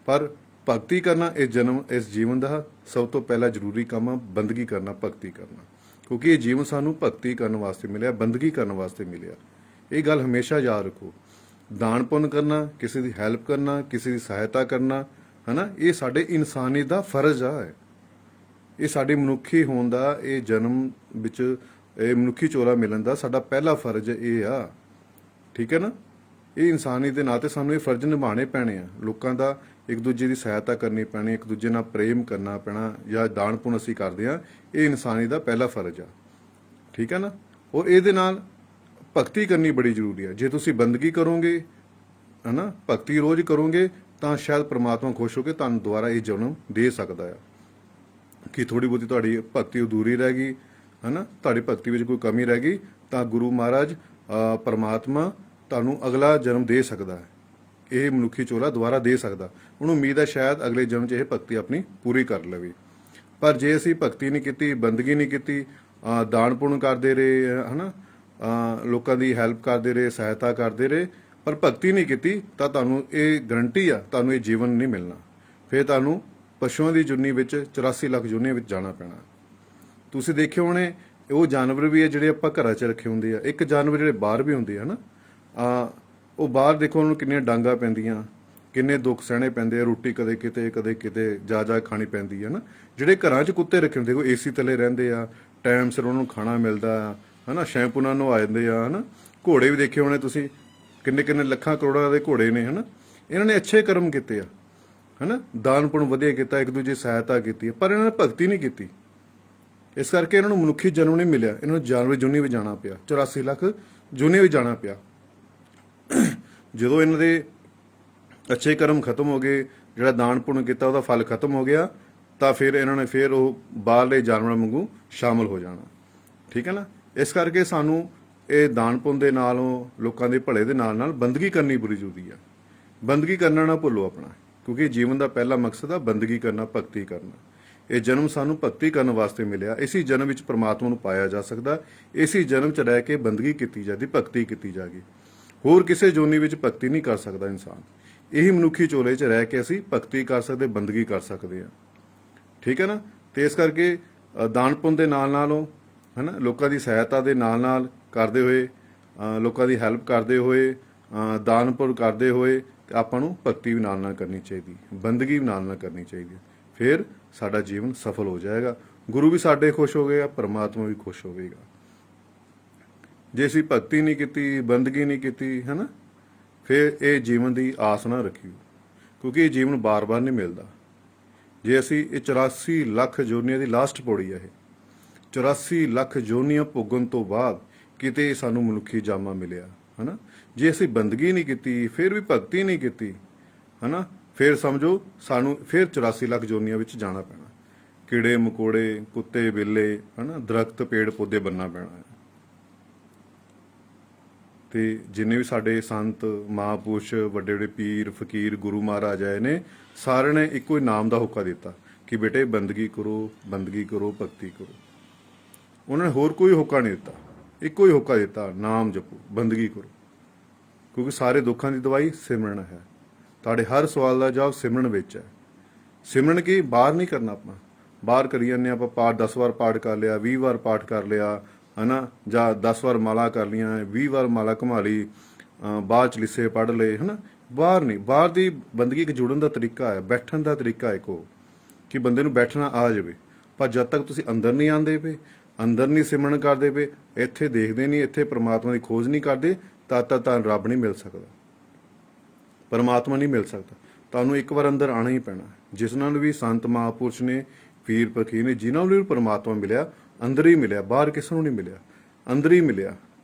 ਪਰ ਭਗਤੀ ਕਰਨਾ ਇਸ ਜੀਵਨ ਦਾ ਸਭ ਤੋਂ ਪਹਿਲਾ ਜ਼ਰੂਰੀ ਕੰਮ ਆ। ਬੰਦਗੀ ਕਰਨਾ, ਭਗਤੀ ਕਰਨਾ, ਕਿਉਂਕਿ ਇਹ ਜੀਵਨ ਸਾਨੂੰ ਭਗਤੀ ਕਰਨ ਵਾਸਤੇ ਮਿਲਿਆ, ਬੰਦਗੀ ਕਰਨ ਵਾਸਤੇ ਮਿਲਿਆ। ਇਹ ਗੱਲ ਹਮੇਸ਼ਾ ਯਾਦ ਰੱਖੋ। ਦਾਨ ਪੁੰਨ ਕਰਨਾ, ਕਿਸੇ ਦੀ ਹੈਲਪ ਕਰਨਾ, ਕਿਸੇ ਦੀ ਸਹਾਇਤਾ ਕਰਨਾ, ਹਨਾ, ਇਹ ਸਾਡੇ ਇਨਸਾਨੀ ਦਾ ਫਰਜ਼ ਆ। ਇਹ ਸਾਡੇ ਮਨੁੱਖੀ ਹੋਣ ਦਾ, ਇਹ ਜਨਮ ਵਿੱਚ ਇਹ ਮਨੁੱਖੀ ਚੋਲਾ ਮਿਲਣ ਦਾ ਸਾਡਾ ਪਹਿਲਾ ਫਰਜ਼ ਇਹ ਆ। ਠੀਕ ਹੈ ਨਾ, ਇਹ ਇਨਸਾਨੀ ਦੇ ਨਾਤੇ ਸਾਨੂੰ ਇਹ ਫਰਜ਼ ਨਿਭਾਉਣੇ ਪੈਣੇ ਆ। ਲੋਕਾਂ ਦਾ ਇੱਕ ਦੂਜੇ ਦੀ ਸਹਾਇਤਾ ਕਰਨੀ ਪੈਣੀ, ਇੱਕ ਦੂਜੇ ਨਾਲ ਪ੍ਰੇਮ ਕਰਨਾ ਪੈਣਾ, ਜਾਂ ਦਾਨ ਪੁੰਨ ਅਸੀਂ ਕਰਦੇ ਆ, ਇਹ ਇਨਸਾਨੀ ਦਾ ਪਹਿਲਾ ਫਰਜ਼ ਆ। ਠੀਕ ਹੈ ਨਾ, ਔਰ ਇਹਦੇ ਨਾਲ ਭਗਤੀ ਕਰਨੀ ਬੜੀ ਜ਼ਰੂਰੀ ਆ। ਜੇ ਤੁਸੀਂ ਬੰਦਗੀ ਕਰੋਗੇ, ਹਨਾ, ਭਗਤੀ ਰੋਜ਼ ਕਰੋਗੇ, ਤਾਂ ਸ਼ਾਇਦ ਪ੍ਰਮਾਤਮਾ ਖੁਸ਼ ਹੋ ਕੇ ਤੁਹਾਨੂੰ ਦੁਬਾਰਾ ਇਹ ਜਨਮ ਦੇ ਸਕਦਾ ਆ। ਕਿ ਥੋੜੀ ਬਹੁਤੀ ਤੁਹਾਡੀ ਭਗਤੀ ਅਧੂਰੀ ਰਹਿ ਗਈ, ਹਨਾ, ਤੁਹਾਡੀ ਭਗਤੀ ਵਿੱਚ ਕੋਈ ਕਮੀ ਰਹਿ ਗਈ, ਤਾਂ ਗੁਰੂ ਮਹਾਰਾਜ ਪਰਮਾਤਮਾ ਤੁਹਾਨੂੰ ਅਗਲਾ ਜਨਮ ਦੇ ਸਕਦਾ ਹੈ। ਇਹ ਮਨੁੱਖੀ ਚੋਲਾ ਦੁਬਾਰਾ ਦੇ ਸਕਦਾ। ਉਹਨੂੰ ਉਮੀਦ ਹੈ ਸ਼ਾਇਦ ਅਗਲੇ ਜਨਮ 'ਚ ਇਹ ਭਗਤੀ ਆਪਣੀ ਪੂਰੀ ਕਰ ਲਵੇ। ਪਰ ਜੇ ਅਸੀਂ ਭਗਤੀ ਨਹੀਂ ਕੀਤੀ, ਬੰਦਗੀ ਨਹੀਂ ਕੀਤੀ, ਦਾਨ ਪੁੰਨ ਕਰਦੇ ਰਹੇ, ਹਨਾ, ਲੋਕਾਂ ਦੀ ਹੈਲਪ ਕਰਦੇ ਰਹੇ, ਸਹਾਇਤਾ ਕਰਦੇ ਰਹੇ, ਪਰ ਭਗਤੀ ਨਹੀਂ ਕੀਤੀ, ਤਾਂ ਤੁਹਾਨੂੰ ਇਹ ਗਰੰਟੀ ਆ, ਤੁਹਾਨੂੰ ਇਹ ਜੀਵਨ ਨਹੀਂ ਮਿਲਣਾ। ਫਿਰ ਤੁਹਾਨੂੰ ਪਸ਼ੂਆਂ ਦੀ ਜੁਨੀ ਵਿੱਚ 84 ਲੱਖ ਜੁਨੀਆਂ ਵਿੱਚ ਜਾਣਾ ਪੈਣਾ। ਤੁਸੀਂ ਦੇਖੇ ਹੋਣੇ, ਉਹ ਜਾਨਵਰ ਵੀ ਹੈ ਜਿਹੜੇ ਆਪਾਂ ਘਰਾਂ 'ਚ ਰੱਖੇ ਹੁੰਦੇ ਆ। ਇੱਕ ਜਾਨਵਰ ਜਿਹੜੇ ਬਾਹਰ ਵੀ ਹੁੰਦੇ ਆ ਨਾ, ਉਹ ਬਾਹਰ ਦੇਖੋ ਉਹਨੂੰ ਕਿੰਨੀਆਂ ਡਾਂਗਾਂ ਪੈਂਦੀਆਂ, ਕਿੰਨੇ ਦੁੱਖ ਸਹਿਣੇ ਪੈਂਦੇ ਆ, ਰੋਟੀ ਕਦੇ ਕਿਤੇ ਜਾ ਖਾਣੀ ਪੈਂਦੀ ਹੈ ਨਾ। ਜਿਹੜੇ ਘਰਾਂ 'ਚ ਕੁੱਤੇ ਰੱਖੇ ਹੁੰਦੇ, ਦੇਖੋ ਏਸੀ ਥੱਲੇ ਰਹਿੰਦੇ ਆ, ਟਾਈਮ ਸਿਰ ਉਹਨਾਂ ਨੂੰ ਖਾਣਾ ਮਿਲਦਾ ਆ, ਹਨਾ, ਸ਼ੈਂਪੂ ਨਾਲ ਨਵਾ ਜਾਂਦੇ ਆ, ਹਨਾ। ਘੋੜੇ ਵੀ ਦੇਖੇ ਹੋਣੇ ਤੁਸੀਂ, ਕਿੰਨੇ ਲੱਖਾਂ ਕਰੋੜਾਂ ਦੇ ਘੋੜੇ ਨੇ, ਹਨਾ। ਇਹਨਾਂ ਨੇ ਅੱਛੇ ਕਰਮ ਕੀਤੇ ਆ, ਹਨਾ, ਦਾਨ ਪੁੰਨ ਵਧੀਆ ਕੀਤਾ, ਇੱਕ ਦੂਜੇ ਸਹਾਇਤਾ ਕੀਤੀ, ਪਰ ਇਹਨਾਂ ਨੇ ਭਗਤੀ ਨਹੀਂ ਕੀਤੀ। ਇਸ ਕਰਕੇ ਇਹਨਾਂ ਨੂੰ ਮਨੁੱਖੀ ਜਨਮ ਨਹੀਂ ਮਿਲਿਆ, ਇਹਨਾਂ ਨੂੰ ਜਾਨਵਰ ਜੁਨੀ ਵੀ ਜਾਣਾ ਪਿਆ, 84 ਲੱਖ ਜੁਨੀ ਵੀ ਜਾਣਾ ਪਿਆ। ਜਦੋਂ ਇਹਨਾਂ ਦੇ ਅੱਛੇ ਕਰਮ ਖਤਮ ਹੋ ਗਏ, ਜਿਹੜਾ ਦਾਨ ਪੁੰਨ ਕੀਤਾ ਉਹਦਾ ਫਲ ਖਤਮ ਹੋ ਗਿਆ, ਤਾਂ ਫਿਰ ਇਹਨਾਂ ਨੇ ਫਿਰ ਉਹ ਬਾਹਰਲੇ ਜਾਨਵਰਾਂ ਵਾਂਗੂ ਸ਼ਾਮਲ ਹੋ ਜਾਣਾ। ਠੀਕ ਹੈ ਨਾ, ਇਸ ਕਰਕੇ ਸਾਨੂੰ ਇਹ ਦਾਨ ਪੁੰਨ ਦੇ ਨਾਲੋਂ, ਲੋਕਾਂ ਦੇ ਭਲੇ ਦੇ ਨਾਲ ਨਾਲ ਬੰਦਗੀ ਕਰਨੀ ਬੜੀ ਜ਼ਰੂਰੀ ਆ। ਬੰਦਗੀ ਕਰਨਾ ਨਾ ਭੁੱਲੋ ਆਪਣਾ, ਕਿਉਂਕਿ ਜੀਵਨ ਦਾ ਪਹਿਲਾ ਮਕਸਦ ਆ ਬੰਦਗੀ ਕਰਨਾ, ਭਗਤੀ ਕਰਨਾ। ਇਹ ਜਨਮ ਸਾਨੂੰ ਭਗਤੀ ਕਰਨ ਵਾਸਤੇ ਮਿਲਿਆ। ਇਸੇ ਜਨਮ ਵਿੱਚ ਪ੍ਰਮਾਤਮਾ ਨੂੰ ਪਾਇਆ ਜਾ ਸਕਦਾ, ਇਸੇ ਜਨਮ 'ਚ ਰਹਿ ਕੇ ਬੰਦਗੀ ਕੀਤੀ ਜਾਂਦੀ, ਭਗਤੀ ਕੀਤੀ ਜਾਗੀ। ਹੋਰ ਕਿਸੇ ਜੋਨੀ ਵਿੱਚ ਭਗਤੀ ਨਹੀਂ ਕਰ ਸਕਦਾ ਇਨਸਾਨ। ਇਹੀ ਮਨੁੱਖੀ ਚੋਲੇ 'ਚ ਰਹਿ ਕੇ ਅਸੀਂ ਭਗਤੀ ਕਰ ਸਕਦੇ, ਬੰਦਗੀ ਕਰ ਸਕਦੇ ਹਾਂ। ਠੀਕ ਹੈ ਨਾ, ਤੇ ਇਸ ਕਰਕੇ ਦਾਨ ਪੁੰਨ ਦੇ ਨਾਲ ਨਾਲੋਂ, ਹਨਾ, ਲੋਕਾਂ ਦੀ ਸਹਾਇਤਾ ਦੇ ਨਾਲ ਨਾਲ ਕਰਦੇ ਹੋਏ, ਲੋਕਾਂ ਦੀ ਹੈਲਪ ਕਰਦੇ ਹੋਏ, ਦਾਨ ਪੁੰਨ ਕਰਦੇ ਹੋਏ, ਤੇ ਆਪਾਂ ਨੂੰ ਭਗਤੀ ਵੀ ਨਾਲ ਕਰਨੀ ਚਾਹੀਦੀ, ਬੰਦਗੀ ਵੀ ਨਾਲ ਕਰਨੀ ਚਾਹੀਦੀ। ਫਿਰ ਸਾਡਾ ਜੀਵਨ ਸਫਲ ਹੋ ਜਾਏਗਾ, ਗੁਰੂ ਵੀ ਸਾਡੇ ਖੁਸ਼ ਹੋਵੇਗਾ, ਪਰਮਾਤਮਾ ਵੀ ਖੁਸ਼ ਹੋਵੇਗਾ। ਜੇ ਅਸੀਂ ਭਗਤੀ ਨਹੀਂ ਕੀਤੀ, ਬੰਦਗੀ ਨਹੀਂ ਕੀਤੀ, ਹਨਾ, ਫਿਰ ਇਹ ਜੀਵਨ ਦੀ ਆਸ ਨਾ ਰੱਖਿਓ, ਕਿਉਂਕਿ ਇਹ ਜੀਵਨ ਬਾਰ-ਬਾਰ ਨਹੀਂ ਮਿਲਦਾ। ਜੇ ਅਸੀਂ ਇਹ 84 ਲੱਖ ਜੋਨੀਆਂ ਦੀ ਲਾਸਟ ਪੌੜੀ ਆ, ਇਹ 84 ਲੱਖ ਜੋਨੀਆਂ ਭੋਗਣ ਤੋਂ ਬਾਅਦ ਕਿਤੇ ਸਾਨੂੰ ਮਨੁੱਖੀ ਜਾਮਾ ਮਿਲਿਆ, ਹਨਾ। ਜੇ ਅਸੀਂ ਬੰਦਗੀ ਨਹੀਂ ਕੀਤੀ, ਫਿਰ ਵੀ ਭਗਤੀ ਨਹੀਂ ਕੀਤੀ, ਹਨਾ, ਫਿਰ ਸਮਝੋ ਸਾਨੂੰ ਫਿਰ 84 ਲੱਖ ਜੋਨੀਆਂ ਵਿੱਚ ਜਾਣਾ ਪੈਣਾ। ਕੀੜੇ ਮਕੌੜੇ, ਕੁੱਤੇ ਬਿੱਲੇ, ਹਨਾ, ਦਰਖਤ ਪੇੜ ਪੌਦੇ ਬਣਨਾ ਪੈਣਾ। ਤੇ ਜਿੰਨੇ ਵੀ ਸਾਡੇ ਸੰਤ ਮਹਾਂਪੁਰਸ਼, ਵੱਡੇ ਵੱਡੇ ਪੀਰ ਫਕੀਰ, ਗੁਰੂ ਮਹਾਰਾਜ ਆਏ ਨੇ, ਸਾਰਿਆਂ ਨੇ ਇੱਕੋ ਹੀ ਨਾਮ ਦਾ ਹੁਕਾ ਦਿੱਤਾ ਕਿ ਬੇਟੇ ਬੰਦਗੀ ਕਰੋ, ਬੰਦਗੀ ਕਰੋ, ਭਗਤੀ ਕਰੋ। ਉਹਨਾਂ ਨੇ ਹੋਰ ਕੋਈ ਹੁਕਾ ਨਹੀਂ ਦਿੱਤਾ, ਇੱਕੋ ਹੀ ਹੁਕਾ ਦਿੱਤਾ, ਨਾਮ ਜਪੋ, ਬੰਦਗੀ ਕਰੋ, ਕਿਉਂਕਿ ਸਾਰੇ ਦੁੱਖਾਂ ਦੀ ਦਵਾਈ ਸਿਮਰਨ ਹੈ। ਤੁਹਾਡੇ ਹਰ ਸਵਾਲ ਦਾ ਜਵਾਬ ਸਿਮਰਨ ਵਿੱਚ ਹੈ। ਸਿਮਰਨ ਕੀ ਬਾਹਰ ਨਹੀਂ ਕਰਨਾ, ਆਪਾਂ ਬਾਹਰ ਕਰੀ ਜਾਂਦੇ ਹਾਂ, ਆਪਾਂ ਪਾਠ 10 ਵਾਰ ਪਾਠ ਕਰ ਲਿਆ, 20 ਵਾਰ ਪਾਠ ਕਰ ਲਿਆ ਹਨਾ, ਜਾਂ 10 ਵਾਰ ਮਾਲਾ ਕਰ ਲਈਆਂ, 20 ਵਾਰ ਮਾਲਾ ਘੁਮਾ ਲਈ, ਬਾਅਦ ਚ ਲਿੱਸੇ ਪੜ੍ਹ ਲਏ ਹਨਾ। ਬਾਹਰ ਨਹੀਂ, ਬਾਹਰ ਦੀ ਬੰਦਗੀ ਇੱਕ ਜੁੜਨ ਦਾ ਤਰੀਕਾ ਹੈ, ਬੈਠਣ ਦਾ ਤਰੀਕਾ ਇੱਕ ਉਹ ਕਿ ਬੰਦੇ ਨੂੰ ਬੈਠਣਾ ਆ ਜਾਵੇ। ਪਰ ਜਦ ਤੱਕ ਤੁਸੀਂ ਅੰਦਰ ਨਹੀਂ ਆਉਂਦੇ ਪਏ, ਅੰਦਰ ਨਹੀਂ ਸਿਮਰਨ ਕਰਦੇ ਪਏ, ਇੱਥੇ ਦੇਖਦੇ ਨਹੀਂ, ਇੱਥੇ ਪ੍ਰਮਾਤਮਾ ਦੀ ਖੋਜ ਨਹੀਂ ਕਰਦੇ, ਤਦ ਤੱਕ ਰੱਬ ਨਹੀਂ ਮਿਲ ਸਕਦਾ, ਪਰਮਾਤਮਾ ਨਹੀਂ ਮਿਲ ਸਕਦਾ। ਤੁਹਾਨੂੰ ਇੱਕ ਵਾਰ ਅੰਦਰ ਆਉਣਾ ਹੀ ਪੈਣਾ। ਜਿਸ ਨਾਲ ਵੀ ਸੰਤ ਮਹਾਂਪੁਰਸ਼ ਨੇ, ਪੀਰ ਫਕੀਰ ਨੇ, ਜਿਨ੍ਹਾਂ ਨੂੰ ਵੀ ਪਰਮਾਤਮਾ ਮਿਲਿਆ, ਅੰਦਰ ਹੀ ਮਿਲਿਆ, ਬਾਹਰ ਕਿਸੇ ਨੂੰ ਨਹੀਂ ਮਿਲਿਆ, ਅੰਦਰ ਹੀ ਮਿਲਿਆ।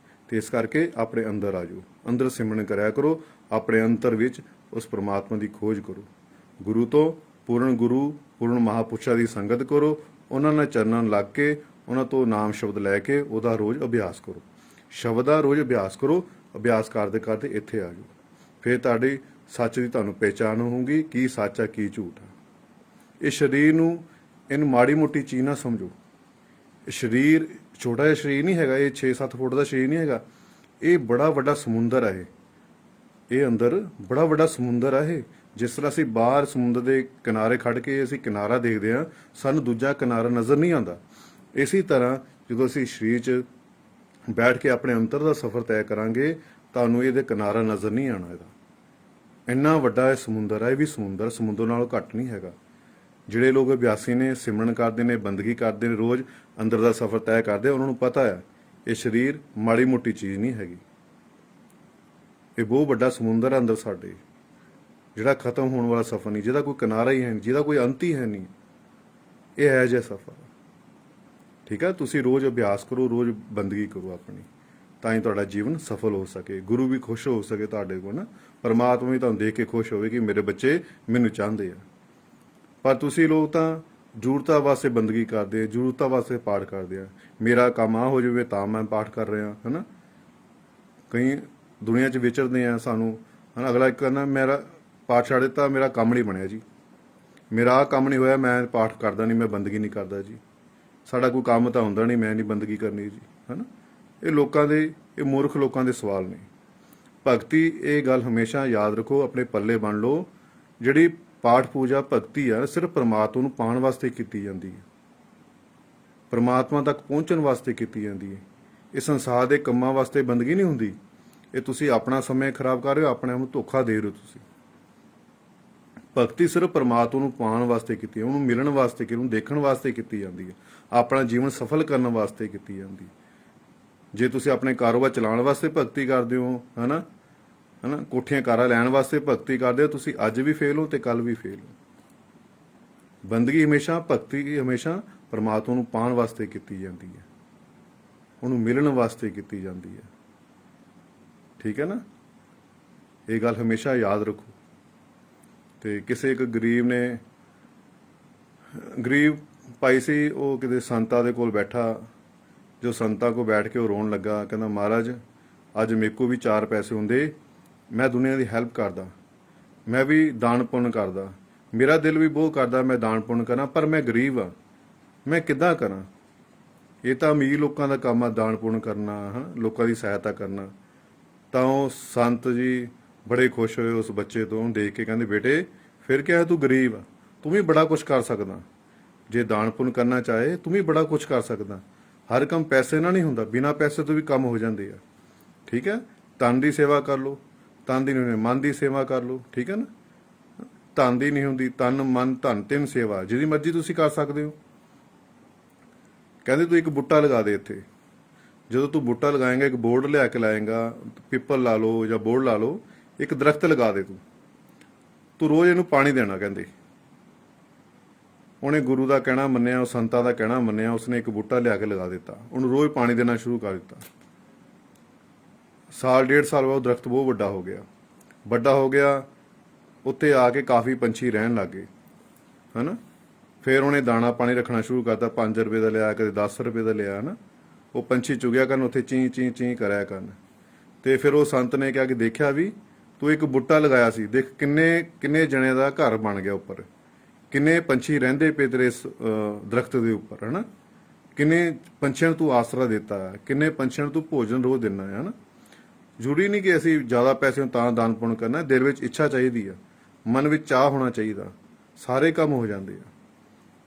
ਤੇ ਇਸ ਕਰਕੇ ਆਪਣੇ ਅੰਦਰ ਆ ਜਾਓ, ਅੰਦਰ ਸਿਮਰਨ ਕਰਿਆ ਕਰੋ, ਆਪਣੇ ਅੰਤਰ ਵਿੱਚ ਉਸ ਪਰਮਾਤਮਾ ਦੀ ਖੋਜ ਕਰੋ। ਗੁਰੂ ਤੋਂ ਗੁਰੂ ਪੂਰਨ ਮਹਾਂਪੁਰਸ਼ਾਂ ਦੀ ਸੰਗਤ ਕਰੋ, ਉਹਨਾਂ ਨਾਲ ਚਰਨਾਂ ਲੱਗ ਕੇ, ਉਹਨਾਂ ਤੋਂ ਨਾਮ ਸ਼ਬਦ ਲੈ ਕੇ ਉਹਦਾ ਰੋਜ਼ ਅਭਿਆਸ ਕਰੋ, ਸ਼ਬਦ ਦਾ ਰੋਜ਼ ਅਭਿਆਸ ਕਰੋ। ਅਭਿਆਸ ਕਰਦੇ ਕਰਦੇ ਇੱਥੇ ਆ ਜਾਓ, ਫਿਰ ਤੁਹਾਡੀ ਸੱਚ ਦੀ ਤੁਹਾਨੂੰ ਪਹਿਚਾਣ ਹੋਊਗੀ, ਕੀ ਸੱਚ ਆ ਕੀ ਝੂਠ ਆ। ਇਹ ਸਰੀਰ ਨੂੰ, ਇਹਨੂੰ ਮਾੜੀ ਮੋਟੀ ਚੀਜ਼ ਨਾ ਸਮਝੋ। ਸਰੀਰ ਛੋਟਾ ਜਿਹਾ ਸਰੀਰ ਨਹੀਂ ਹੈਗਾ, ਇਹ 6-7 ਫੁੱਟ ਦਾ ਸਰੀਰ ਨਹੀਂ ਹੈਗਾ, ਇਹ ਬੜਾ ਵੱਡਾ ਸਮੁੰਦਰ ਹੈ। ਇਹ ਅੰਦਰ ਬੜਾ ਵੱਡਾ ਸਮੁੰਦਰ ਹੈ। ਇਹ ਜਿਸ ਤਰ੍ਹਾਂ ਅਸੀਂ ਬਾਹਰ ਸਮੁੰਦਰ ਦੇ ਕਿਨਾਰੇ ਖੜ ਕੇ ਅਸੀਂ ਕਿਨਾਰਾ ਦੇਖਦੇ ਹਾਂ, ਸਾਨੂੰ ਦੂਜਾ ਕਿਨਾਰਾ ਨਜ਼ਰ ਨਹੀਂ ਆਉਂਦਾ। ਇਸੇ ਤਰ੍ਹਾਂ ਜਦੋਂ ਅਸੀਂ ਸਰੀਰ 'ਚ ਬੈਠ ਕੇ ਆਪਣੇ ਅੰਤਰ ਦਾ ਸਫ਼ਰ ਤੈਅ ਕਰਾਂਗੇ, ਤੁਹਾਨੂੰ ਇਹਦੇ ਕਿਨਾਰਾ ਨਜ਼ਰ ਨਹੀਂ ਆਉਣਾ। ਇਹਦਾ ਇੰਨਾ ਵੱਡਾ ਇਹ ਸਮੁੰਦਰ ਹੈ, ਇਹ ਵੀ ਸਮੁੰਦਰ ਨਾਲੋਂ ਘੱਟ ਨਹੀਂ ਹੈਗਾ। ਜਿਹੜੇ ਲੋਕ ਅਭਿਆਸੀ ਨੇ, ਸਿਮਰਨ ਕਰਦੇ ਨੇ, ਬੰਦਗੀ ਕਰਦੇ ਨੇ, ਰੋਜ਼ ਅੰਦਰ ਦਾ ਸਫ਼ਰ ਤੈਅ ਕਰਦੇ, ਉਹਨਾਂ ਨੂੰ ਪਤਾ ਹੈ ਇਹ ਸਰੀਰ ਮਾੜੀ ਮੋਟੀ ਚੀਜ਼ ਨਹੀਂ ਹੈਗੀ। ਇਹ ਬਹੁਤ ਵੱਡਾ ਸਮੁੰਦਰ ਹੈ ਅੰਦਰ ਸਾਡੇ, ਜਿਹੜਾ ਖਤਮ ਹੋਣ ਵਾਲਾ ਸਫ਼ਰ ਨਹੀਂ, ਜਿਹਦਾ ਕੋਈ ਕਿਨਾਰਾ ਹੀ ਹੈ ਨਹੀਂ, ਜਿਹਦਾ ਕੋਈ ਅੰਤ ਹੀ ਹੈ ਨਹੀਂ। ਇਹ ਹੈ ਜਿਹਾ ਸਫ਼ਰ। ਠੀਕ ਹੈ, ਤੁਸੀਂ ਰੋਜ਼ ਅਭਿਆਸ ਕਰੋ, ਰੋਜ਼ ਬੰਦਗੀ ਕਰੋ ਆਪਣੀ, ਤਾਂ ਹੀ ਤੁਹਾਡਾ ਜੀਵਨ ਸਫਲ ਹੋ ਸਕੇ, ਗੁਰੂ ਵੀ ਖੁਸ਼ ਹੋ ਸਕੇ ਤੁਹਾਡੇ ਕੋਲ ਨਾ, ਪਰਮਾਤਮਾ ਵੀ ਤੁਹਾਨੂੰ ਦੇਖ ਕੇ ਖੁਸ਼ ਹੋਵੇ ਕਿ ਮੇਰੇ ਬੱਚੇ ਮੈਨੂੰ ਚਾਹੁੰਦੇ ਆ। ਪਰ ਤੁਸੀਂ ਲੋਕ ਤਾਂ ਜ਼ਰੂਰਤਾਂ ਵਾਸਤੇ ਬੰਦਗੀ ਕਰਦੇ, ਜ਼ਰੂਰਤਾਂ ਵਾਸਤੇ ਪਾਠ ਕਰਦੇ ਆ। ਮੇਰਾ ਕੰਮ ਆ ਹੋ ਜਾਵੇ ਤਾਂ ਮੈਂ ਪਾਠ ਕਰ ਰਿਹਾ ਹੈ। ਕਈ ਦੁਨੀਆ 'ਚ ਵਿਚਰਦੇ ਆ, ਸਾਨੂੰ ਅਗਲਾ ਇੱਕ ਕਹਿੰਦਾ ਮੇਰਾ ਪਾਠ ਛੱਡ ਦਿੱਤਾ, ਮੇਰਾ ਕੰਮ ਨਹੀਂ ਬਣਿਆ ਜੀ, ਮੇਰਾ ਆਹ ਕੰਮ ਨਹੀਂ ਹੋਇਆ, ਮੈਂ ਪਾਠ ਕਰਦਾ ਨਹੀਂ, ਮੈਂ ਬੰਦਗੀ ਨਹੀਂ ਕਰਦਾ ਜੀ, ਸਾਡਾ ਕੋਈ ਕੰਮ ਤਾਂ ਹੁੰਦਾ ਨਹੀਂ, ਮੈਂ ਨਹੀਂ ਬੰਦਗੀ ਕਰਨੀ ਜੀ ਇਹ ਲੋਕਾਂ ਦੇ, ਇਹ ਮੂਰਖ ਲੋਕਾਂ ਦੇ ਸਵਾਲ ਨੇ। ਭਗਤੀ, ਇਹ ਗੱਲ ਹਮੇਸ਼ਾ ਯਾਦ ਰੱਖੋ, ਆਪਣੇ ਪੱਲੇ ਬੰਨ ਲਓ। ਜਿਹੜੀ ਪਾਠ ਪੂਜਾ ਭਗਤੀ ਆ, ਸਿਰਫ ਪਰਮਾਤਮਾ ਨੂੰ ਪਾਉਣ ਵਾਸਤੇ ਕੀਤੀ ਜਾਂਦੀ ਹੈ, ਪਰਮਾਤਮਾ ਤੱਕ ਪਹੁੰਚਣ ਵਾਸਤੇ ਕੀਤੀ ਜਾਂਦੀ ਹੈ। ਇਹ ਸੰਸਾਰ ਦੇ ਕੰਮਾਂ ਵਾਸਤੇ ਬੰਦਗੀ ਨਹੀਂ ਹੁੰਦੀ। ਇਹ ਤੁਸੀਂ ਆਪਣਾ ਸਮਾਂ ਖਰਾਬ ਕਰ ਰਹੇ ਹੋ, ਆਪਣੇ ਆਪ ਨੂੰ ਧੋਖਾ ਦੇ ਰਹੇ ਹੋ ਤੁਸੀਂ। ਭਗਤੀ ਸਿਰਫ ਪਰਮਾਤਮਾ ਨੂੰ ਪਾਉਣ ਵਾਸਤੇ ਕੀਤੀ ਹੈ, ਉਹਨੂੰ ਮਿਲਣ ਵਾਸਤੇ, ਉਹਨੂੰ ਦੇਖਣ ਵਾਸਤੇ ਕੀਤੀ ਜਾਂਦੀ ਹੈ, ਆਪਣਾ ਜੀਵਨ ਸਫਲ ਕਰਨ ਵਾਸਤੇ ਕੀਤੀ ਜਾਂਦੀ ਹੈ। ਜੇ ਤੁਸੀਂ ਆਪਣੇ ਕਾਰੋਬਾਰ ਚਲਾਉਣ ਵਾਸਤੇ ਭਗਤੀ ਕਰਦੇ ਹੋ, ਹਨਾ ਕੋਠੀਆਂ ਕਾਰਾਂ ਲੈਣ ਵਾਸਤੇ ਭਗਤੀ ਕਰਦੇ ਹੋ, ਤੁਸੀਂ ਅੱਜ ਵੀ ਫੇਲ ਹੋ ਤੇ ਕੱਲ ਵੀ ਫੇਲ ਹੋ। ਬੰਦਗੀ ਹਮੇਸ਼ਾ, ਭਗਤੀ ਹਮੇਸ਼ਾ ਪਰਮਾਤਮਾ ਨੂੰ ਪਾਉਣ ਵਾਸਤੇ ਕੀਤੀ ਜਾਂਦੀ ਹੈ, ਉਹਨੂੰ ਮਿਲਣ ਵਾਸਤੇ ਕੀਤੀ ਜਾਂਦੀ ਹੈ। ਠੀਕ ਹੈ ਨਾ, ਇਹ ਗੱਲ ਹਮੇਸ਼ਾ ਯਾਦ ਰੱਖੋ। ਤੇ ਕਿਸੇ ਇੱਕ ਗਰੀਬ ਭਾਈ ਸੀ, ਉਹ ਕਿਤੇ ਸੰਤਾਂ ਦੇ ਕੋਲ ਬੈਠਾ, ਜੋ ਸੰਤਾਂ ਕੋਲ ਬੈਠ ਕੇ ਉਹ ਰੋਣ ਲੱਗਾ, ਕਹਿੰਦਾ ਮਹਾਰਾਜ ਅੱਜ ਮੇਰੇ ਕੋਲ ਵੀ 4 ਪੈਸੇ ਹੁੰਦੇ, ਮੈਂ ਦੁਨੀਆ ਦੀ ਹੈਲਪ ਕਰਦਾ, ਮੈਂ ਵੀ ਦਾਨ ਪੁੰਨ ਕਰਦਾ, ਮੇਰਾ ਦਿਲ ਵੀ ਬਹੁਤ ਕਰਦਾ ਮੈਂ ਦਾਨ ਪੁੰਨ ਕਰਾਂ, ਪਰ ਮੈਂ ਗਰੀਬ ਆ, ਮੈਂ ਕਿੱਦਾਂ ਕਰਾਂ। ਇਹ ਤਾਂ ਅਮੀਰ ਲੋਕਾਂ ਦਾ ਕੰਮ ਆ ਦਾਨ ਪੁੰਨ ਕਰਨਾ, ਲੋਕਾਂ ਦੀ ਸਹਾਇਤਾ ਕਰਨਾ। ਤਾਂ ਉਹ ਸੰਤ ਜੀ ਬੜੇ ਖੁਸ਼ ਹੋਏ ਉਸ ਬੱਚੇ ਤੋਂ, ਉਹਨੂੰ ਦੇਖ ਕੇ ਕਹਿੰਦੇ ਬੇਟੇ ਫਿਰ ਕਿਹਾ, ਤੂੰ ਗਰੀਬ ਆ, ਤੂੰ ਵੀ ਬੜਾ ਕੁਝ ਕਰ ਸਕਦਾ, ਜੇ ਦਾਨ ਪੁੰਨ ਕਰਨਾ ਚਾਹੇ ਤੂੰ ਵੀ ਬੜਾ ਕੁਝ ਕਰ ਸਕਦਾ। ਹਰ ਕੰਮ ਪੈਸੇ ਨਾਲ ਨਹੀਂ ਹੁੰਦਾ, ਬਿਨਾਂ ਪੈਸੇ ਤੋਂ ਵੀ ਕੰਮ ਹੋ ਜਾਂਦੇ ਆ। ਠੀਕ ਹੈ, ਤਨ ਦੀ ਸੇਵਾ ਕਰ ਲਓ, ਤਨ ਦੀ ਨਹੀਂ, ਮਨ ਦੀ ਸੇਵਾ ਕਰ ਲਓ। ਠੀਕ ਹੈ ਨਾ, ਧਨ ਦੀ ਨਹੀਂ ਹੁੰਦੀ, ਤਨ ਮਨ ਧਨ 3 ਸੇਵਾ ਜਿਹਦੀ ਮਰਜ਼ੀ ਤੁਸੀਂ ਕਰ ਸਕਦੇ ਹੋ। ਕਹਿੰਦੇ ਤੂੰ ਇੱਕ ਬੂਟਾ ਲਗਾ ਦੇ ਇੱਥੇ, ਜਦੋਂ ਤੂੰ ਬੂਟਾ ਲਗਾਏਂਗਾ, ਇੱਕ ਬੋਰਡ ਲਿਆ ਕੇ ਲਾਏਂਗਾ, ਪਿੱਪਲ ਲਾ ਲਓ ਜਾਂ ਬੋਰਡ ਲਾ ਲਓ, ਇੱਕ ਦਰਖਤ ਲਗਾ ਦੇ, ਤੂੰ ਰੋਜ਼ ਇਹਨੂੰ ਪਾਣੀ ਦੇਣਾ। ਕਹਿੰਦੇ ਉਹਨੇ ਗੁਰੂ ਦਾ ਕਹਿਣਾ ਮੰਨਿਆ, ਉਹ ਸੰਤਾਂ ਦਾ ਕਹਿਣਾ ਮੰਨਿਆ, ਉਸਨੇ ਇੱਕ ਬੂਟਾ ਲਿਆ ਕੇ ਲਗਾ ਦਿੱਤਾ, ਉਹਨੂੰ ਰੋਜ਼ ਪਾਣੀ ਦੇਣਾ ਸ਼ੁਰੂ ਕਰ ਦਿੱਤਾ। ਸਾਲ 1.5 ਸਾਲ ਬਾਅਦ ਉਹ ਦਰਖਤ ਬਹੁਤ ਵੱਡਾ ਹੋ ਗਿਆ। ਉੱਤੇ ਆ ਕੇ ਕਾਫੀ ਪੰਛੀ ਰਹਿਣ ਲੱਗ ਗਏ, ਫਿਰ ਉਹਨੇ ਦਾਣਾ ਪਾਣੀ ਰੱਖਣਾ ਸ਼ੁਰੂ ਕਰਤਾ, 5 ਰੁਪਏ ਦਾ ਲਿਆ, ਕਦੇ 10 ਰੁਪਏ ਦਾ ਲਿਆ, ਉਹ ਪੰਛੀ ਚੁਗਿਆ ਕਰਨ, ਉੱਥੇ ਚੀਂ ਚੀਂ ਚੀਂ ਕਰਿਆ ਕਰਨ। ਤੇ ਫਿਰ ਉਹ ਸੰਤ ਨੇ ਕਿਹਾ ਕਿ ਦੇਖਿਆ ਵੀ ਤੂੰ ਇੱਕ ਬੂਟਾ ਲਗਾਇਆ ਸੀ, ਦੇਖ ਕਿੰਨੇ ਜਣੇ ਦਾ ਘਰ ਬਣ ਗਿਆ ਉੱਪਰ, ਕਿੰਨੇ ਪੰਛੀ ਰਹਿੰਦੇ ਪਏ ਤੇਰੇ ਦਰਖਤ ਦੇ ਉੱਪਰ, ਕਿੰਨੇ ਪੰਛੀਆਂ ਨੂੰ ਤੂੰ ਆਸਰਾ ਦਿੱਤਾ, ਕਿੰਨੇ ਪੰਛੀਆਂ ਨੂੰ ਤੂੰ ਭੋਜਨ ਰੋਜ਼ ਦਿੰਦਾ ਹੈ। ਜ਼ਰੂਰੀ ਨਹੀਂ ਕਿ ਅਸੀਂ ਜ਼ਿਆਦਾ ਪੈਸੇ ਨੂੰ ਤਾਂ ਦਾਨ ਪੁੰਨ ਕਰਨਾ, ਦਿਲ ਵਿੱਚ ਇੱਛਾ ਚਾਹੀਦੀ ਆ। ਮਨ ਵਿੱਚ ਚਾਹ ਹੋਣਾ ਚਾਹੀਦਾ, ਸਾਰੇ ਕੰਮ ਹੋ ਜਾਂਦੇ ਆ।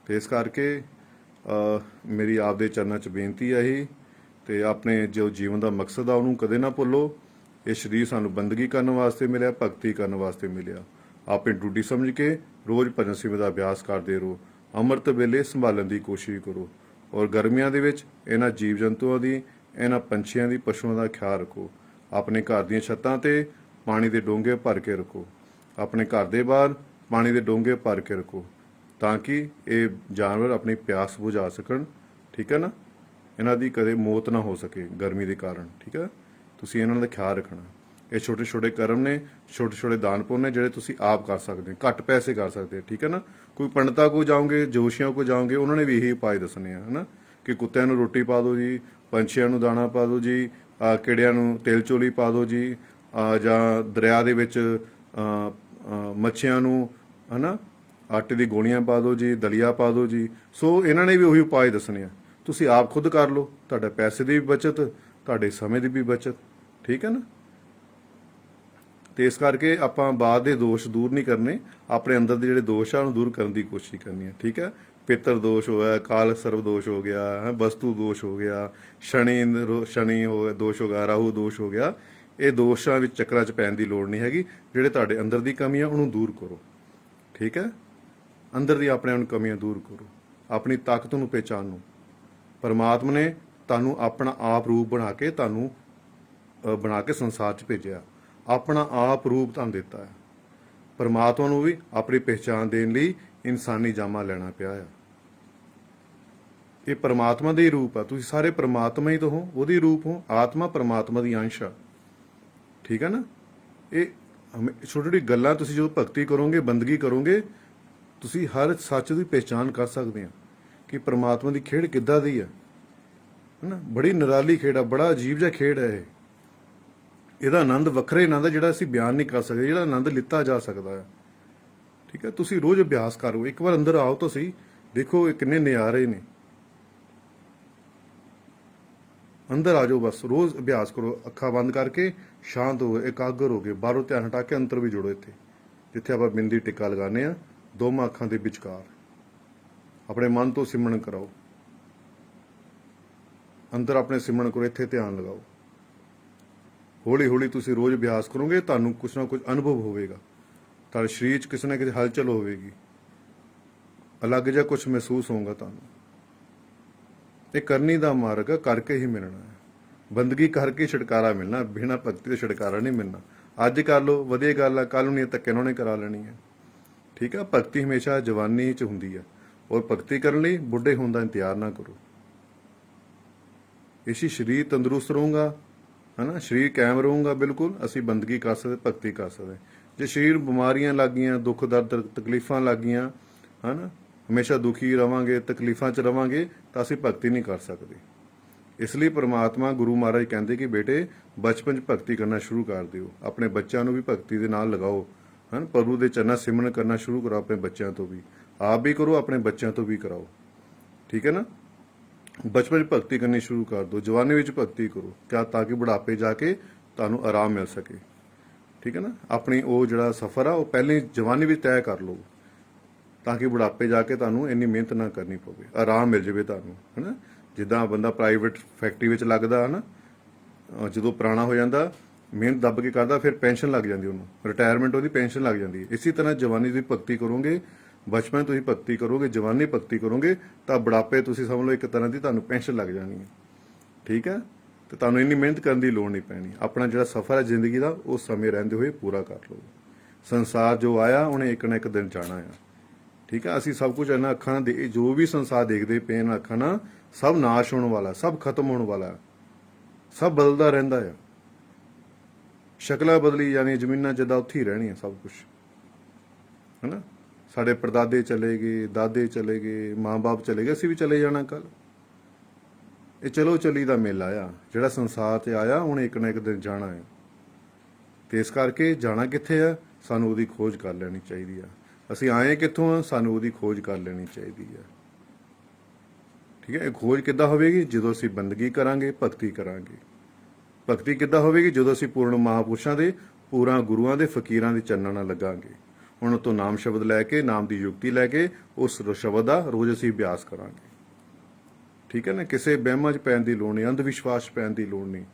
ਤੇ ਇਸ ਕਰਕੇ ਮੇਰੀ ਆਪਦੇ ਚਰਨਾਂ 'ਚ ਬੇਨਤੀ ਹੈ ਇਹੀ, ਤੇ ਆਪਣੇ ਜੋ ਜੀਵਨ ਦਾ ਮਕਸਦ ਆ ਉਹਨੂੰ ਕਦੇ ਨਾ ਭੁੱਲੋ। ਇਹ ਸਰੀਰ ਸਾਨੂੰ ਬੰਦਗੀ ਕਰਨ ਵਾਸਤੇ ਮਿਲਿਆ, ਭਗਤੀ ਕਰਨ ਵਾਸਤੇ ਮਿਲਿਆ। ਆਪਣੀ ਡਿਊਟੀ ਸਮਝ ਕੇ ਰੋਜ਼ ਭਜਨ ਸੇਵਾ ਦਾ ਅਭਿਆਸ ਕਰਦੇ ਰਹੋ। ਅੰਮ੍ਰਿਤ ਵੇਲੇ ਸੰਭਾਲਣ ਦੀ ਕੋਸ਼ਿਸ਼ ਕਰੋ, ਔਰ ਗਰਮੀਆਂ ਦੇ ਵਿੱਚ ਇਹਨਾਂ ਜੀਵ ਜੰਤੂਆਂ ਦੀ, ਇਹਨਾਂ ਪੰਛੀਆਂ ਦੀ, ਪਸ਼ੂਆਂ ਦਾ ਖਿਆਲ ਰੱਖੋ। ਆਪਣੇ ਘਰ ਦੀਆਂ ਛੱਤਾਂ ਤੇ ਪਾਣੀ ਦੇ ਡੋਂਗੇ ਭਰ ਕੇ ਰੱਖੋ, ਆਪਣੇ ਘਰ ਦੇ ਬਾਹਰ ਪਾਣੀ ਦੇ ਡੋਂਗੇ ਭਰ ਕੇ ਰੱਖੋ, ਤਾਂ ਕਿ ਇਹ ਜਾਨਵਰ ਆਪਣੀ ਪਿਆਸ ਬੁਝਾ ਸਕਣ। ਠੀਕ ਹੈ ਨਾ, ਇਹਨਾਂ ਦੀ ਕਦੇ ਮੌਤ ਨਾ ਹੋ ਸਕੇ ਗਰਮੀ ਦੇ ਕਾਰਨ। ਠੀਕ ਹੈ, ਤੁਸੀਂ ਇਹਨਾਂ ਦਾ ਖਿਆਲ ਰੱਖਣਾ। ਇਹ ਛੋਟੇ ਛੋਟੇ ਕਰਮ ਨੇ, ਛੋਟੇ ਛੋਟੇ ਦਾਨ ਪੁੰਨ ਨੇ ਜਿਹੜੇ ਤੁਸੀਂ ਆਪ ਕਰ ਸਕਦੇ ਹੋ, ਘੱਟ ਪੈਸੇ ਕਰ ਸਕਦੇ ਹੋ। ਠੀਕ ਹੈ ਨਾ, ਕੋਈ ਪੰਡਤਾਂ ਕੋਲ ਜਾਓਗੇ, ਜੋਸ਼ੀਆਂ ਕੋਲ ਜਾਓਗੇ, ਉਹਨਾਂ ਨੇ ਵੀ ਇਹੀ ਉਪਾਅ ਦੱਸਣੇ ਆ, ਹੈ ਨਾ, ਕਿ ਕੁੱਤਿਆਂ ਨੂੰ ਰੋਟੀ ਪਾ ਦਿਓ ਜੀ, ਪੰਛੀਆਂ ਨੂੰ ਦਾਣਾ ਪਾ ਦਿਓ ਜੀ, ਕਿਹੜਿਆਂ ਨੂੰ ਤੇਲ ਚੋਲੀ ਪਾ ਦਿਓ ਜੀ, ਜਾਂ ਦਰਿਆ ਦੇ ਵਿੱਚ ਮੱਛੀਆਂ ਨੂੰ, ਹੈ ਨਾ, ਆਟੇ ਦੀ ਗੋਲੀਆਂ ਪਾ ਦਿਓ ਜੀ, ਦਲੀਆ ਪਾ ਦਿਓ ਜੀ। ਸੋ ਇਹਨਾਂ ਨੇ ਵੀ ਉਹੀ ਉਪਾਅ ਦੱਸਣੇ ਆ, ਤੁਸੀਂ ਆਪ ਖੁਦ ਕਰ ਲਓ। ਤੁਹਾਡਾ ਪੈਸੇ ਦੀ ਵੀ ਬਚਤ, ਤੁਹਾਡੇ ਸਮੇਂ ਦੀ ਵੀ ਬਚਤ। ਠੀਕ ਹੈ ਨਾ, ਤੇ ਇਸ ਕਰਕੇ ਆਪਾਂ ਬਾਹਰ ਦੇ ਦੋਸ਼ ਦੂਰ ਨਹੀਂ ਕਰਨੇ, ਆਪਣੇ ਅੰਦਰ ਦੇ ਜਿਹੜੇ ਦੋਸ਼ ਆ ਉਹਨੂੰ ਦੂਰ ਕਰਨ ਦੀ ਕੋਸ਼ਿਸ਼ ਕਰਨੀ ਹੈ। ਠੀਕ ਹੈ, ਪਿੱਤਰ ਦੋਸ਼ ਹੋਇਆ, ਕਾਲ ਸਰਬ ਦੋਸ਼ ਹੋ ਗਿਆ, ਹੈ ਵਸਤੂ ਦੋਸ਼ ਹੋ ਗਿਆ, ਸ਼ਨੀ ਹੋ ਗਿਆ ਦੋਸ਼ ਹੋ ਗਿਆ, ਰਾਹੂ ਦੋਸ਼ ਹੋ ਗਿਆ। ਇਹ ਦੋਸ਼ਾਂ ਵਿੱਚ ਚੱਕਰਾਂ 'ਚ ਪੈਣ ਦੀ ਲੋੜ ਨਹੀਂ ਹੈਗੀ। ਜਿਹੜੇ ਤੁਹਾਡੇ ਅੰਦਰ ਦੀ ਕਮੀ ਆ ਉਹਨੂੰ ਦੂਰ ਕਰੋ। ਠੀਕ ਹੈ, ਅੰਦਰ ਦੀ ਆਪਣੇ ਆਪ ਕਮੀਆਂ ਦੂਰ ਕਰੋ, ਆਪਣੀ ਤਾਕਤ ਨੂੰ ਪਹਿਚਾਨੋ। ਪਰਮਾਤਮਾ ਨੇ ਤੁਹਾਨੂੰ ਆਪਣਾ ਆਪ ਰੂਪ ਬਣਾ ਕੇ ਸੰਸਾਰ 'ਚ ਭੇਜਿਆ, ਆਪਣਾ ਆਪ ਰੂਪ ਤੁਹਾਨੂੰ ਦਿੱਤਾ ਹੈ। ਪਰਮਾਤਮਾ ਨੂੰ ਵੀ ਆਪਣੀ ਪਹਿਚਾਣ ਦੇਣ ਲਈ ਇਨਸਾਨੀ ਜਾਮਾ ਲੈਣਾ ਪਿਆ ਆ। ਇਹ ਪਰਮਾਤਮਾ ਦਾ ਹੀ ਰੂਪ ਆ, ਤੁਸੀਂ ਸਾਰੇ ਪਰਮਾਤਮਾ ਹੀ ਤਾਂ ਹੋ, ਉਹਦੀ ਰੂਪ ਹੋ। ਆਤਮਾ ਪਰਮਾਤਮਾ ਦੀ ਅੰਸ਼ ਆ। ਠੀਕ ਹੈ ਨਾ, ਇਹ ਛੋਟੀ ਛੋਟੀ ਗੱਲਾਂ ਤੁਸੀਂ ਜਦੋਂ ਭਗਤੀ ਕਰੋਗੇ, ਬੰਦਗੀ ਕਰੋਗੇ, ਤੁਸੀਂ ਹਰ ਸੱਚ ਦੀ ਪਹਿਚਾਣ ਕਰ ਸਕਦੇ ਆ ਕਿ ਪਰਮਾਤਮਾ ਦੀ ਖੇਡ ਕਿੱਦਾਂ ਦੀ ਆ, ਹੈ ਨਾ। ਬੜੀ ਨਿਰਾਲੀ ਖੇਡ ਆ, ਬੜਾ ਅਜੀਬ ਜਿਹਾ ਖੇਡ ਹੈ ਇਹ। ਇਹਦਾ ਆਨੰਦ ਵੱਖਰੇ ਆਨੰਦ ਜਿਹੜਾ ਅਸੀਂ ਬਿਆਨ ਨਹੀਂ ਕਰ ਸਕਦੇ, ਜਿਹੜਾ ਆਨੰਦ ਲਿੱਤਾ ਜਾ ਸਕਦਾ ਹੈ। ਠੀਕ ਹੈ, ਤੁਸੀਂ ਰੋਜ਼ ਅਭਿਆਸ ਕਰੋ, ਇੱਕ ਵਾਰ ਅੰਦਰ ਆਓ ਤਾਂ ਸਹੀ, ਦੇਖੋ ਇਹ ਕਿੰਨੇ ਨਜ਼ਾਰੇ ਨੇ। ਅੰਦਰ ਆ ਜਾਓ, ਬਸ ਰੋਜ਼ ਅਭਿਆਸ ਕਰੋ, ਅੱਖਾਂ ਬੰਦ ਕਰਕੇ ਸ਼ਾਂਤ ਹੋ, ਇਕਾਗਰ ਹੋ ਕੇ, ਬਾਹਰੋਂ ਧਿਆਨ ਹਟਾ ਕੇ ਅੰਦਰ ਵੀ ਜੁੜੋ। ਇੱਥੇ ਜਿੱਥੇ ਆਪਾਂ ਬਿੰਦੀ ਟਿੱਕਾ ਲਗਾਉਂਦੇ ਆ, ਦੋਵਾਂ ਅੱਖਾਂ ਦੇ ਵਿਚਕਾਰ ਆਪਣੇ ਮਨ ਤੋਂ ਸਿਮਰਨ ਕਰਾਓ। ਅੰਦਰ ਆਪਣੇ ਸਿਮਰਨ ਕਰੋ, ਇੱਥੇ ਧਿਆਨ ਲਗਾਓ। ਹੌਲੀ ਹੌਲੀ ਤੁਸੀਂ ਰੋਜ਼ ਅਭਿਆਸ ਕਰੋਗੇ, ਤੁਹਾਨੂੰ ਕੁਛ ਨਾ ਕੁਛ ਅਨੁਭਵ ਹੋਵੇਗਾ, ਤੁਹਾਡੇ ਸਰੀਰ 'ਚ ਕਿਸੇ ਨਾ ਕਿਸੇ ਹਲਚਲ ਹੋਵੇਗੀ, ਅਲੱਗ ਜਿਹਾ ਕੁਛ ਮਹਿਸੂਸ ਹੋਊਗਾ ਤੁਹਾਨੂੰ। ਇਹ ਕਰਨੀ ਦਾ ਮਾਰਗ ਹੈ, ਕਰਕੇ ਹੀ ਮਿਲਣਾ ਹੈ। ਬੰਦਗੀ ਕਰਕੇ ਛੁਟਕਾਰਾ ਮਿਲਣਾ, ਬਿਨਾਂ ਭਗਤੀ ਤੋਂ ਛੁਟਕਾਰਾ ਨਹੀਂ ਮਿਲਣਾ। ਅੱਜ ਕਰ ਲਓ, ਵਧੀਆ ਗੱਲ ਆ, ਕੱਲ ਨੂੰ ਨਹੀਂ ਧੱਕੇ ਨਾਲ ਉਹਨੇ ਕਰਾ ਲੈਣੀ ਹੈ। ਠੀਕ ਹੈ, ਭਗਤੀ ਹਮੇਸ਼ਾ ਜਵਾਨੀ 'ਚ ਹੁੰਦੀ ਹੈ, ਔਰ ਭਗਤੀ ਕਰਨ ਲਈ ਬੁੱਢੇ ਹੋਣ ਦਾ ਇੰਤਜ਼ਾਰ ਨਾ ਕਰੋ। ਇਸੀ ਸਰੀਰ ਤੰਦਰੁਸਤ ਰਹੂਗਾ, ਹੈ ਨਾ, ਸਰੀਰ ਕਾਇਮ ਰਹੂਗਾ, ਬਿਲਕੁਲ ਅਸੀਂ ਬੰਦਗੀ ਕਰ ਸਕਦੇ, ਭਗਤੀ ਕਰ ਸਕਦੇ। ਜੇ ਸਰੀਰ ਬਿਮਾਰੀਆਂ ਲੱਗ ਗਈਆਂ, ਦੁੱਖ ਦਰਦ ਤਕਲੀਫਾਂ ਲੱਗ ਗਈਆਂ, ਹੈ ਨਾ, ਹਮੇਸ਼ਾ ਦੁਖੀ ਰਵਾਂਗੇ, ਤਕਲੀਫਾਂ 'ਚ ਰਵਾਂਗੇ, ਤਾਂ ਅਸੀਂ ਭਗਤੀ ਨਹੀਂ ਕਰ ਸਕਦੇ। ਇਸ ਲਈ ਪਰਮਾਤਮਾ ਗੁਰੂ ਮਹਾਰਾਜ ਕਹਿੰਦੇ ਕਿ ਬੇਟੇ ਬਚਪਨ 'ਚ ਭਗਤੀ ਕਰਨਾ ਸ਼ੁਰੂ ਕਰ ਦਿਓ, ਆਪਣੇ ਬੱਚਿਆਂ ਨੂੰ ਵੀ ਭਗਤੀ ਦੇ ਨਾਲ ਲਗਾਓ, ਹਨ, ਪ੍ਰਭੂ ਦੇ ਚਰਨਾਂ ਸਿਮਰਨ ਕਰਨਾ ਸ਼ੁਰੂ ਕਰੋ। ਆਪਣੇ ਬੱਚਿਆਂ ਤੋਂ ਵੀ, ਆਪ ਵੀ ਕਰੋ, ਆਪਣੇ ਬੱਚਿਆਂ ਤੋਂ ਵੀ ਕਰਾਓ। ਠੀਕ ਹੈ ਨਾ, ਬਚਪਨ 'ਚ ਭਗਤੀ ਕਰਨੀ ਸ਼ੁਰੂ ਕਰ ਦਿਓ, ਜਵਾਨੀ ਵਿੱਚ ਭਗਤੀ ਕਰੋ, ਤਾਂ ਕਿ ਬੁਢਾਪੇ ਜਾ ਕੇ ਤੁਹਾਨੂੰ ਆਰਾਮ ਮਿਲ ਸਕੇ। ਠੀਕ ਹੈ ਨਾ, ਆਪਣੀ ਉਹ ਜਿਹੜਾ ਸਫ਼ਰ ਆ ਉਹ ਪਹਿਲੇ ਜਵਾਨੀ ਵਿੱਚ ਤੈਅ ਕਰ ਲਓ, ਤਾਂ ਕਿ ਬੁਢਾਪੇ ਜਾ ਕੇ ਤੁਹਾਨੂੰ ਇੰਨੀ ਮਿਹਨਤ ਨਾ ਕਰਨੀ ਪਵੇ, ਆਰਾਮ ਮਿਲ ਜਾਵੇ ਤੁਹਾਨੂੰ, ਹੈ ਨਾ। ਜਿੱਦਾਂ ਬੰਦਾ ਪ੍ਰਾਈਵੇਟ ਫੈਕਟਰੀ ਵਿੱਚ ਲੱਗਦਾ, ਹੈ ਨਾ, ਜਦੋਂ ਪੁਰਾਣਾ ਹੋ ਜਾਂਦਾ, ਮਿਹਨਤ ਦੱਬ ਕੇ ਕਰਦਾ, ਫਿਰ ਪੈਨਸ਼ਨ ਲੱਗ ਜਾਂਦੀ ਉਹਨੂੰ, ਰਿਟਾਇਰਮੈਂਟ ਉਹਦੀ ਪੈਨਸ਼ਨ ਲੱਗ ਜਾਂਦੀ ਹੈ। ਇਸੇ ਤਰ੍ਹਾਂ ਜਵਾਨੀ ਦੀ ਭਗਤੀ ਕਰੋਗੇ, ਬਚਪਨ ਤੁਸੀਂ ਭਗਤੀ ਕਰੋਗੇ, ਜਵਾਨੀ ਭਗਤੀ ਕਰੋਗੇ, ਤਾਂ ਬੁਢਾਪੇ ਤੁਸੀਂ ਸਮਝ ਲਓ ਇੱਕ ਤਰ੍ਹਾਂ ਦੀ ਤੁਹਾਨੂੰ ਪੈਨਸ਼ਨ ਲੱਗ ਜਾਣੀ ਹੈ। ਠੀਕ ਹੈ, ਤੇ ਤੁਹਾਨੂੰ ਇੰਨੀ ਮਿਹਨਤ ਕਰਨ ਦੀ ਲੋੜ ਨਹੀਂ ਪੈਣੀ। ਆਪਣਾ ਜਿਹੜਾ ਸਫ਼ਰ ਹੈ ਜ਼ਿੰਦਗੀ ਦਾ, ਉਹ ਸਮੇਂ ਰਹਿੰਦੇ ਹੋਏ ਪੂਰਾ ਕਰ ਲਓ। ਸੰਸਾਰ ਜੋ ਆਇਆ ਉਹਨੇ ਇੱਕ ਨਾ ਇੱਕ ਦਿਨ ਜਾਣਾ ਆ। ਠੀਕ ਹੈ, ਅਸੀਂ ਸਭ ਕੁਝ ਇਹਨਾਂ ਅੱਖਾਂ ਨਾਲ ਜੋ ਵੀ ਸੰਸਾਰ ਦੇਖਦੇ ਪਏ ਇਹਨਾਂ ਅੱਖਾਂ ਨਾਲ, ਸਭ ਨਾਸ਼ ਹੋਣ ਵਾਲਾ, ਸਭ ਖਤਮ ਹੋਣ ਵਾਲਾ, ਸਭ ਬਦਲਦਾ ਰਹਿੰਦਾ ਆ। ਸ਼ਕਲਾਂ ਬਦਲੀ ਜਾਣੀ, ਜ਼ਮੀਨਾਂ ਜਿੱਦਾਂ ਉੱਥੇ ਹੀ ਰਹਿਣੀਆਂ ਸਭ ਕੁਝ, ਹੈ ਨਾ। ਸਾਡੇ ਪੜਦਾਦੇ ਚਲੇ ਗਏ, ਦਾਦੇ ਚਲੇ ਗਏ, ਮਾਂ-ਬਾਪ ਚਲੇ ਗਏ, ਅਸੀਂ ਵੀ ਚਲੇ ਜਾਣਾ ਕੱਲ। ਇਹ ਚਲੋ ਚੱਲੀ ਦਾ ਮੇਲਾ ਆ, ਜਿਹੜਾ ਸੰਸਾਰ 'ਤੇ ਆਇਆ ਉਹਨੇ ਇੱਕ ਨਾ ਇੱਕ ਦਿਨ ਜਾਣਾ ਹੈ। ਤੇ ਇਸ ਕਰਕੇ ਜਾਣਾ ਕਿੱਥੇ ਆ, ਸਾਨੂੰ ਉਹਦੀ ਖੋਜ ਕਰ ਲੈਣੀ ਚਾਹੀਦੀ ਆ। ਅਸੀਂ ਆਏ ਕਿੱਥੋਂ ਆ, ਸਾਨੂੰ ਉਹਦੀ ਖੋਜ ਕਰ ਲੈਣੀ ਚਾਹੀਦੀ ਆ। ਠੀਕ ਹੈ, ਇਹ ਖੋਜ ਕਿੱਦਾਂ ਹੋਵੇਗੀ, ਜਦੋਂ ਅਸੀਂ ਬੰਦਗੀ ਕਰਾਂਗੇ, ਭਗਤੀ ਕਰਾਂਗੇ। ਭਗਤੀ ਕਿੱਦਾਂ ਹੋਵੇਗੀ, ਜਦੋਂ ਅਸੀਂ ਪੂਰਨ ਮਹਾਂਪੁਰਸ਼ਾਂ ਦੇ, ਪੂਰਾ ਗੁਰੂਆਂ ਦੇ, ਫਕੀਰਾਂ ਦੇ ਚਰਨਾਂ ਨਾਲ ਲੱਗਾਂਗੇ। ਉਹਨਾਂ ਤੋਂ ਨਾਮ ਸ਼ਬਦ ਲੈ ਕੇ, ਨਾਮ ਦੀ ਯੁਕਤੀ ਲੈ ਕੇ ਉਸ ਸ਼ਬਦ ਦਾ ਰੋਜ਼ ਅਸੀਂ ਅਭਿਆਸ ਕਰਾਂਗੇ। ਠੀਕ ਹੈ ਨਾ, ਕਿਸੇ ਵਹਿਮਾਂ 'ਚ ਪੈਣ ਦੀ ਲੋੜ ਨਹੀਂ, ਅੰਧ ਵਿਸ਼ਵਾਸ 'ਚ ਪੈਣ ਦੀ ਲੋੜ ਨਹੀਂ।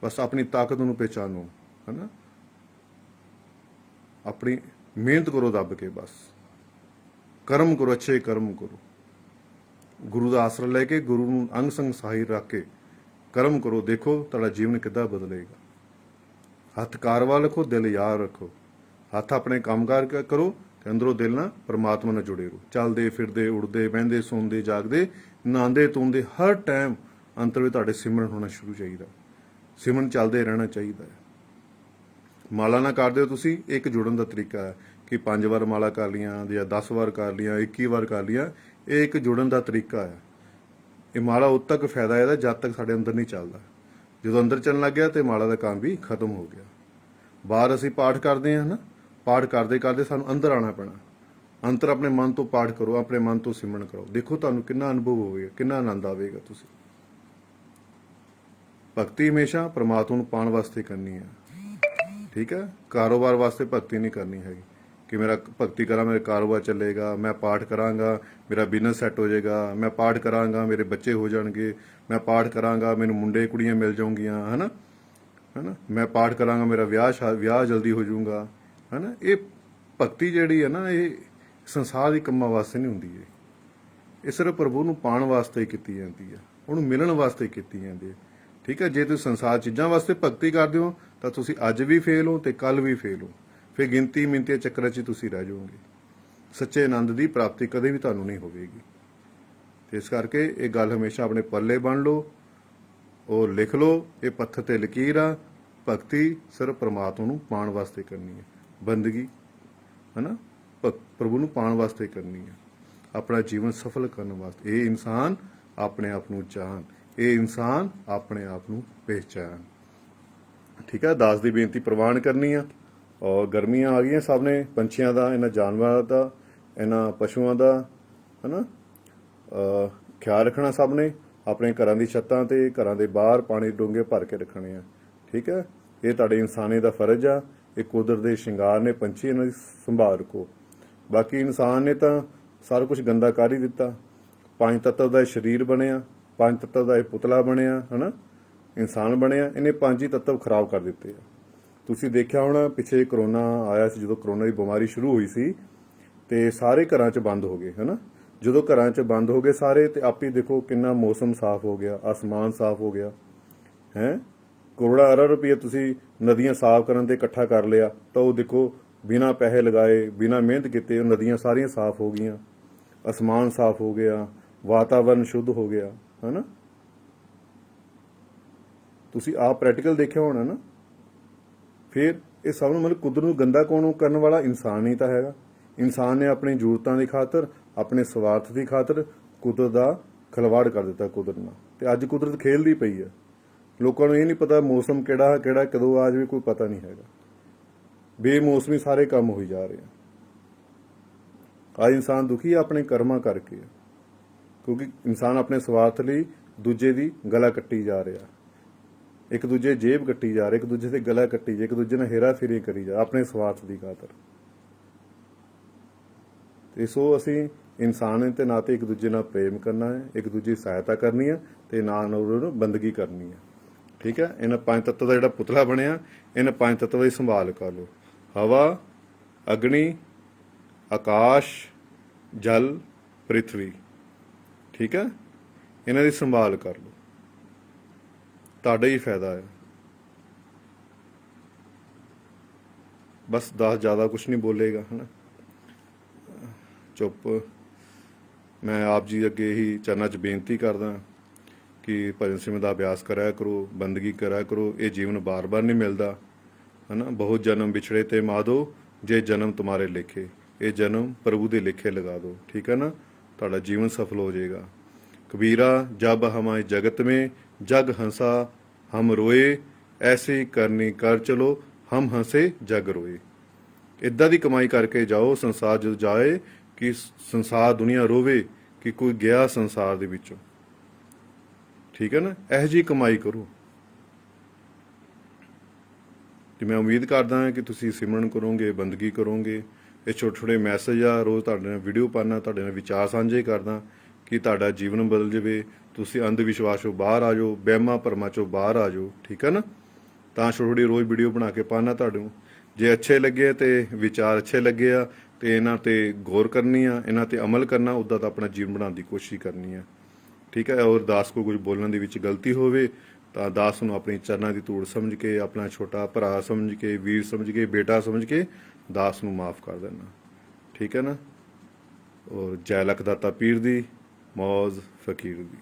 ਬਸ ਆਪਣੀ ਤਾਕਤ ਨੂੰ ਪਹਿਚਾਨੋ, ਹੈ ਨਾ, ਆਪਣੀ ਮਿਹਨਤ ਕਰੋ ਦੱਬ ਕੇ, ਬਸ ਕਰਮ ਕਰੋ, ਅੱਛੇ ਕਰਮ ਕਰੋ, ਗੁਰੂ ਦਾ ਆਸਰਾ ਲੈ ਕੇ, ਗੁਰੂ ਨੂੰ ਅੰਗ ਸੰਗ ਸਹਾਈ ਰੱਖ ਕੇ ਕਰਮ ਕਰੋ। ਦੇਖੋ ਤੁਹਾਡਾ ਜੀਵਨ ਕਿੱਦਾਂ ਬਦਲੇਗਾ। ਹੱਥ ਕਾਰਵਾ ਰੱਖੋ, ਦਿਲ ਯਾਦ ਰੱਖੋ। ਹੱਥ ਆਪਣੇ ਕੰਮਕਾਰ ਕਰੋ ਤੇ ਅੰਦਰੋਂ ਦਿਲ ਨਾਲ ਪਰਮਾਤਮਾ ਨਾਲ ਜੁੜੇ ਰਹੋ। ਚੱਲਦੇ ਫਿਰਦੇ, ਉੜਦੇ, ਬਹਿੰਦੇ, ਸੌਂਦੇ, ਜਾਗਦੇ, ਨਹਾਉਂਦੇ ਧੋਂਦੇ, ਹਰ ਟਾਈਮ ਅੰਤਰ ਵਿੱਚ ਤੁਹਾਡੇ ਸਿਮਰਨ ਹੋਣਾ ਸ਼ੁਰੂ ਚਾਹੀਦਾ। ਸਿਮਰਨ ਚੱਲਦੇ ਰਹਿਣਾ ਚਾਹੀਦਾ ਹੈ। ਮਾਲਾ ਨਾ ਕਰਦੇ ਹੋ ਤੁਸੀਂ, ਇੱਕ ਜੁੜਨ ਦਾ ਤਰੀਕਾ ਹੈ ਕਿ 5 ਵਾਰ ਮਾਲਾ ਕਰ ਲੀਆਂ ਜਾਂ 10 ਵਾਰ ਕਰ ਲੀਆਂ, 21 ਵਾਰ ਕਰ ਲੀਆਂ, ਇਹ ਇੱਕ ਜੁੜਨ ਦਾ ਤਰੀਕਾ ਹੈ। ਇਹ ਮਾਲਾ ਉਦ ਤੱਕ ਫਾਇਦਾ ਇਹਦਾ ਜਦ ਤੱਕ ਸਾਡੇ ਅੰਦਰ ਨਹੀਂ ਚੱਲਦਾ। ਜਦੋਂ ਅੰਦਰ ਚੱਲਣ ਲੱਗ ਗਿਆ ਤੇ ਮਾਲਾ ਦਾ ਕੰਮ ਵੀ ਖਤਮ ਹੋ ਗਿਆ। ਬਾਹਰ ਅਸੀਂ ਪਾਠ ਕਰਦੇ ਹਾਂ ਨਾ, ਪਾਠ ਕਰਦੇ ਕਰਦੇ ਸਾਨੂੰ ਅੰਦਰ ਆਉਣਾ ਪੈਣਾ। ਅੰਦਰ ਆਪਣੇ ਮਨ ਤੋਂ ਪਾਠ ਕਰੋ, ਆਪਣੇ ਮਨ ਤੋਂ ਸਿਮਰਨ ਕਰੋ। ਦੇਖੋ ਤੁਹਾਨੂੰ ਕਿੰਨਾ ਅਨੁਭਵ ਹੋਵੇਗਾ, ਕਿੰਨਾ ਆਨੰਦ ਆਵੇਗਾ। ਤੁਸੀਂ ਭਗਤੀ ਹਮੇਸ਼ਾ ਪ੍ਰਮਾਤਮਾ ਨੂੰ ਪਾਉਣ ਵਾਸਤੇ ਕਰਨੀ ਹੈ। ਠੀਕ ਹੈ, ਕਾਰੋਬਾਰ ਵਾਸਤੇ ਭਗਤੀ ਨਹੀਂ ਕਰਨੀ ਹੈਗੀ ਕਿ ਮੇਰਾ ਭਗਤੀ ਕਰਾਂ ਮੇਰਾ ਕਾਰੋਬਾਰ ਚੱਲੇਗਾ, ਮੈਂ ਪਾਠ ਕਰਾਂਗਾ ਮੇਰਾ ਬਿਜ਼ਨਸ ਸੈੱਟ ਹੋ ਜਾਏਗਾ, ਮੈਂ ਪਾਠ ਕਰਾਂਗਾ ਮੇਰੇ ਬੱਚੇ ਹੋ ਜਾਣਗੇ, ਮੈਂ ਪਾਠ ਕਰਾਂਗਾ ਮੈਨੂੰ ਮੁੰਡੇ ਕੁੜੀਆਂ ਮਿਲ ਜਾਣਗੀਆਂ, ਹੈ ਨਾ, ਮੈਂ ਪਾਠ ਕਰਾਂਗਾ ਮੇਰਾ ਵਿਆਹ ਜਲਦੀ ਹੋ ਜਾਊਗਾ, ਹੈ ਨਾ। ਇਹ ਭਗਤੀ ਜਿਹੜੀ ਹੈ ਨਾ, ਇਹ ਸੰਸਾਰ ਦੀ ਕੰਮਾਂ ਵਾਸਤੇ ਨਹੀਂ ਹੁੰਦੀ ਹੈ। ਇਹ ਸਿਰਫ ਪ੍ਰਭੂ ਨੂੰ ਪਾਉਣ ਵਾਸਤੇ ਹੀ ਕੀਤੀ ਜਾਂਦੀ ਹੈ, ਉਹਨੂੰ ਮਿਲਣ ਵਾਸਤੇ ਕੀਤੀ ਜਾਂਦੀ ਹੈ। ਠੀਕ ਹੈ, ਜੇ ਤੁਸੀਂ ਸੰਸਾਰ ਚੀਜ਼ਾਂ ਵਾਸਤੇ ਭਗਤੀ ਕਰਦੇ ਹੋ ਤਾਂ ਤੁਸੀਂ ਅੱਜ ਵੀ ਫੇਲ ਹੋ ਤੇ ਕੱਲ ਵੀ ਫੇਲ ਹੋ। ਫਿਰ ਗਿਣਤੀ ਮਿੰਤੀ ਚੱਕਰਾਂ 'ਚ ਤੁਸੀਂ ਰਹਿ ਜਾਓਗੇ। ਸੱਚੇ ਆਨੰਦ ਦੀ ਪ੍ਰਾਪਤੀ ਕਦੇ ਵੀ ਤੁਹਾਨੂੰ ਨਹੀਂ ਹੋਵੇਗੀ। ਤੇ ਇਸ ਕਰਕੇ ਇਹ ਗੱਲ ਹਮੇਸ਼ਾ ਆਪਣੇ ਪੱਲੇ ਬੰਨ੍ਹ ਲਓ, ਉਹ ਲਿਖ ਲਓ, ਇਹ ਪੱਥਰ ਤੇ ਲਕੀਰ ਆ। ਭਗਤੀ ਸਿਰਫ ਪ੍ਰਮਾਤਮਾ ਨੂੰ ਪਾਉਣ ਵਾਸਤੇ ਕਰਨੀ ਹੈ, ਬੰਦਗੀ, ਹੈ ਨਾ, ਪ੍ਰਭੂ ਨੂੰ ਪਾਉਣ ਵਾਸਤੇ ਕਰਨੀ ਹੈ, ਆਪਣਾ ਜੀਵਨ ਸਫਲ ਕਰਨ ਵਾਸਤੇ। ਇਹ ਇਨਸਾਨ ਆਪਣੇ ਆਪ ਨੂੰ ਜਾਣ, ਇਹ ਇਨਸਾਨ ਆਪਣੇ ਆਪ ਨੂੰ ਪਹਿਚਾਣ। ਠੀਕ ਹੈ, ਦਾਸ ਦੀ ਬੇਨਤੀ ਪ੍ਰਵਾਨ ਕਰਨੀ ਆ। ਔਰ ਗਰਮੀਆਂ ਆ ਗਈਆਂ, ਸਭ ਨੇ ਪੰਛੀਆਂ ਦਾ, ਇਹਨਾਂ ਜਾਨਵਰਾਂ ਦਾ, ਇਹਨਾਂ ਪਸ਼ੂਆਂ ਦਾ, ਹੈ ਨਾ, ਖਿਆਲ ਰੱਖਣਾ। ਸਭ ਨੇ ਆਪਣੇ ਘਰਾਂ ਦੀ ਛੱਤਾਂ ਤੇ, ਘਰਾਂ ਦੇ ਬਾਹਰ ਪਾਣੀ ਡੋਂਗੇ ਭਰ ਕੇ ਰੱਖਣੇ ਆ। ਠੀਕ ਹੈ, ਇਹ ਤੁਹਾਡੇ ਇਨਸਾਨੀ ਦਾ ਫਰਜ਼ ਆ। ਇਹ ਕੁਦਰਤ ਦੇ ਸ਼ਿੰਗਾਰ ਨੇ ਪੰਛੀ, ਇਹਨਾਂ ਦੀ ਸੰਭਾਲ ਰੱਖੋ। ਬਾਕੀ ਇਨਸਾਨ ਨੇ ਤਾਂ ਸਾਰਾ ਕੁਝ ਗੰਦਾ ਕਰ ਹੀ ਦਿੱਤਾ। 5 ਤੱਤਾਂ ਦਾ ਸਰੀਰ ਬਣਿਆ, 5 ਤੱਤਾਂ ਦਾ ਇਹ ਪੁਤਲਾ ਬਣਿਆ, ਹੈ ਨਾ, ਇਨਸਾਨ ਬਣਿਆ। ਇਹਨੇ 5 ਹੀ ਤੱਤਵ ਖਰਾਬ ਕਰ ਦਿੱਤੇ ਆ। ਤੁਸੀਂ ਦੇਖਿਆ ਹੋਣਾ, ਪਿੱਛੇ ਕਰੋਨਾ ਆਇਆ ਸੀ, ਜਦੋਂ ਕਰੋਨਾ ਦੀ ਬਿਮਾਰੀ ਸ਼ੁਰੂ ਹੋਈ ਸੀ ਤੇ ਸਾਰੇ ਘਰਾਂ 'ਚ ਬੰਦ ਹੋ ਗਏ, ਹੈ ਨਾ। ਜਦੋਂ ਘਰਾਂ 'ਚ ਬੰਦ ਹੋ ਗਏ ਸਾਰੇ, ਤੇ ਆਪੇ ਦੇਖੋ ਕਿੰਨਾ ਮੌਸਮ ਸਾਫ਼ ਹੋ ਗਿਆ, ਆਸਮਾਨ ਸਾਫ਼ ਹੋ ਗਿਆ ਹੈ। ਕਰੋੜਾਂ ਅਰਬ ਰੁਪਏ ਤੁਸੀਂ ਨਦੀਆਂ ਸਾਫ਼ ਕਰਨ ਤੇ ਇਕੱਠਾ ਕਰ ਲਿਆ, ਤਾਂ ਉਹ ਦੇਖੋ ਬਿਨਾਂ ਪੈਸੇ ਲਗਾਏ, ਬਿਨਾਂ ਮਿਹਨਤ ਕੀਤੇ ਉਹ ਨਦੀਆਂ ਸਾਰੀਆਂ ਸਾਫ਼ ਹੋ ਗਈਆਂ, ਆਸਮਾਨ ਸਾਫ਼ ਹੋ ਗਿਆ, ਵਾਤਾਵਰਨ ਸ਼ੁੱਧ ਹੋ ਗਿਆ, ਹੈ ਨਾ। ਤੁਸੀਂ ਆਪ ਪ੍ਰੈਕਟੀਕਲ ਦੇਖਿਆ ਹੋਣਾ ਨਾ। ਫਿਰ ਇਹ ਸਭ ਨੂੰ ਮਤਲਬ ਕੁਦਰਤ ਨੂੰ ਗੰਦਾ ਕੌਣ ਕਰਨ ਵਾਲਾ? ਇਨਸਾਨ ਹੀ ਤਾਂ ਹੈਗਾ। ਇਨਸਾਨ ਨੇ ਆਪਣੀ ਜ਼ਰੂਰਤਾਂ ਦੀ ਖਾਤਰ, ਆਪਣੇ ਸਵਾਰਥ ਦੀ ਖਾਤਰ ਕੁਦਰਤ ਦਾ ਖਿਲਵਾੜ ਕਰ ਦਿੱਤਾ ਕੁਦਰਤ ਨਾਲ। ਤੇ ਅੱਜ ਕੁਦਰਤ ਖੇਲਦੀ ਪਈ ਹੈ। ਲੋਕਾਂ ਨੂੰ ਇਹ ਨਹੀਂ ਪਤਾ ਮੌਸਮ ਕਿਹੜਾ ਕਦੋਂ ਆ ਜਾਵੇ, ਕੋਈ ਪਤਾ ਨਹੀਂ ਹੈਗਾ। ਬੇਮੌਸਮੀ ਸਾਰੇ ਕੰਮ ਹੋਈ ਜਾ ਰਹੇ ਆ। ਅੱਜ ਇਨਸਾਨ ਦੁਖੀ ਆਪਣੇ ਕਰਮਾਂ ਕਰਕੇ, ਕਿਉਂਕਿ ਇਨਸਾਨ ਆਪਣੇ ਸਵਾਰਥ ਲਈ ਦੂਜੇ ਦੀ ਗਲਾ ਕੱਟੀ ਜਾ ਰਿਹਾ, ਇੱਕ ਦੂਜੇ ਜੇਬ ਕੱਟੀ ਜਾ ਰਿਹਾ, ਇੱਕ ਦੂਜੇ ਤੇ ਗਲਾ ਕੱਟੀ ਜਾ, ਇੱਕ ਦੂਜੇ ਨਾਲ ਹੇਰਾ ਫੇਰੀ ਕਰੀ ਜਾ ਆਪਣੇ ਸਵਾਰਥ ਦੀ ਖਾਤਰ। ਤੇ ਸੋ ਅਸੀਂ ਇਨਸਾਨ ਦੇ ਨਾਤੇ ਇੱਕ ਦੂਜੇ ਨਾਲ ਪ੍ਰੇਮ ਕਰਨਾ ਹੈ, ਇੱਕ ਦੂਜੇ ਦੀ ਸਹਾਇਤਾ ਕਰਨੀ ਹੈ ਤੇ ਨਾਲ ਉਹਨਾਂ ਨੂੰ ਬੰਦਗੀ ਕਰਨੀ ਹੈ। ਠੀਕ ਹੈ, ਇਹਨਾਂ 5 ਤੱਤਾਂ ਦਾ ਜਿਹੜਾ ਪੁਤਲਾ ਬਣਿਆ, ਇਹਨਾਂ 5 ਤੱਤਾਂ ਦੀ ਸੰਭਾਲ ਕਰ ਲਓ। ਹਵਾ, ਅਗਨੀ, ਆਕਾਸ਼, ਜਲ, ਪ੍ਰਿਥਵੀ। ਠੀਕ ਹੈ, ਇਹਨਾਂ ਦੀ ਸੰਭਾਲ ਕਰ ਲਓ, ਤੁਹਾਡਾ ਹੀ ਫਾਇਦਾ ਹੈ। ਬਸ ਦਾਸ ਜ਼ਿਆਦਾ ਕੁਛ ਨਹੀਂ ਬੋਲੇਗਾ, ਹੈ ਨਾ, ਚੁੱਪ। ਮੈਂ ਆਪ ਜੀ ਅੱਗੇ ਹੀ ਚਰਨਾਂ 'ਚ ਬੇਨਤੀ ਕਰਦਾ ਕਿ ਭਜਨ ਸਿਮਰਨ ਦਾ ਅਭਿਆਸ ਕਰਿਆ ਕਰੋ, ਬੰਦਗੀ ਕਰਿਆ ਕਰੋ। ਇਹ ਜੀਵਨ ਬਾਰ-ਬਾਰ ਨਹੀਂ ਮਿਲਦਾ, ਹੈ ਨਾ। ਬਹੁਤ ਜਨਮ ਵਿਛੜੇ ਤੇ ਮਾਦੋ, ਜੇ ਜਨਮ ਤੁਮਾਰੇ ਲੇਖੇ। ਇਹ ਜਨਮ ਪ੍ਰਭੂ ਦੇ ਲੇਖੇ ਲਗਾ ਦਿਓ। ਠੀਕ ਹੈ ਨਾ, ਤੁਹਾਡਾ ਜੀਵਨ ਸਫਲ ਹੋ ਜਾਏਗਾ। ਕਬੀਰਾ, ਜਬ ਹਮਾਰੇ ਜਗਤ ਮੇਂ ਜਗ ਹੰਸਾ ਹਮ ਰੋਏ, ਐਸੀ ਕਰਨੀ ਕਰ ਚਲੋ ਹਮ ਹੰਸੇ ਜਗ ਰੋਏ। ਇੱਦਾਂ ਦੀ ਕਮਾਈ ਕਰਕੇ ਜਾਓ ਸੰਸਾਰ ਜਦੋਂ ਜਾਏ ਕਿ ਸੰਸਾਰ ਦੁਨੀਆ ਰੋਵੇ ਕਿ ਕੋਈ ਗਿਆ ਸੰਸਾਰ ਦੇ ਵਿੱਚੋਂ। ਠੀਕ ਹੈ ਨਾ, ਇਹੋ ਜਿਹੀ ਕਮਾਈ ਕਰੋ। ਤੇ ਮੈਂ ਉਮੀਦ ਕਰਦਾ ਹਾਂ ਕਿ ਤੁਸੀਂ ਸਿਮਰਨ ਕਰੋਗੇ, ਬੰਦਗੀ ਕਰੋਗੇ, ਇਹ ਛੋਟੇ ਛੋਟੇ ਮੈਸੇਜ ਆ, ਰੋਜ਼ ਤੁਹਾਡੇ ਨਾਲ ਵੀਡੀਓ ਪਾਉਣਾ, ਤੁਹਾਡੇ ਨਾਲ ਵਿਚਾਰ ਸਾਂਝੇ ਕਰਦਾ ਕਿ ਤੁਹਾਡਾ ਜੀਵਨ ਬਦਲ ਜਾਵੇ, ਤੁਸੀਂ ਅੰਧ ਵਿਸ਼ਵਾਸ ਚੋਂ ਬਾਹਰ ਆ ਜਾਓ, ਵਹਿਮਾਂ ਭਰਮਾਂ ਚੋਂ ਬਾਹਰ ਆ ਜਾਓ। ਠੀਕ ਹੈ ਨਾ? ਤਾਂ ਛੋਟੀ ਛੋਟੀ ਰੋਜ਼ ਵੀਡੀਓ ਬਣਾ ਕੇ ਪਾਉਣਾ ਤੁਹਾਨੂੰ। ਜੇ ਅੱਛੇ ਲੱਗੇ ਤੇ ਵਿਚਾਰ ਅੱਛੇ ਲੱਗੇ ਆ ਤੇ ਇਹਨਾਂ ਤੇ ਗੌਰ ਕਰਨੀ ਆ, ਇਹਨਾਂ ਤੇ ਅਮਲ ਕਰਨਾ, ਉੱਦਾਂ ਤਾਂ ਆਪਣਾ ਜੀਵਨ ਬਣਾਉਣ ਦੀ ਕੋਸ਼ਿਸ਼ ਕਰਨੀ ਆ। ਠੀਕ ਹੈ? ਔਰ ਦਾਸ ਕੋ ਕੁਝ ਬੋਲਣ ਦੇ ਵਿੱਚ ਗਲਤੀ ਹੋਵੇ ਤਾਂ ਦਾਸ ਨੂੰ ਆਪਣੀ ਚਰਨਾਂ ਦੀ ਧੂੜ ਸਮਝ ਕੇ, ਆਪਣਾ ਛੋਟਾ ਭਰਾ ਸਮਝ ਕੇ, ਵੀਰ ਸਮਝ ਕੇ, ਬੇਟਾ ਸਮਝ ਕੇ ਦਾਸ ਨੂੰ ਮਾਫ ਕਰ ਦੇਣਾ। ਠੀਕ ਹੈ ਨਾ? ਔਰ ਜੈ ਲਖ ਦਾਤਾ ਪੀਰ ਦੀ, ਮੌਜ ਫਕੀਰ ਦੀ।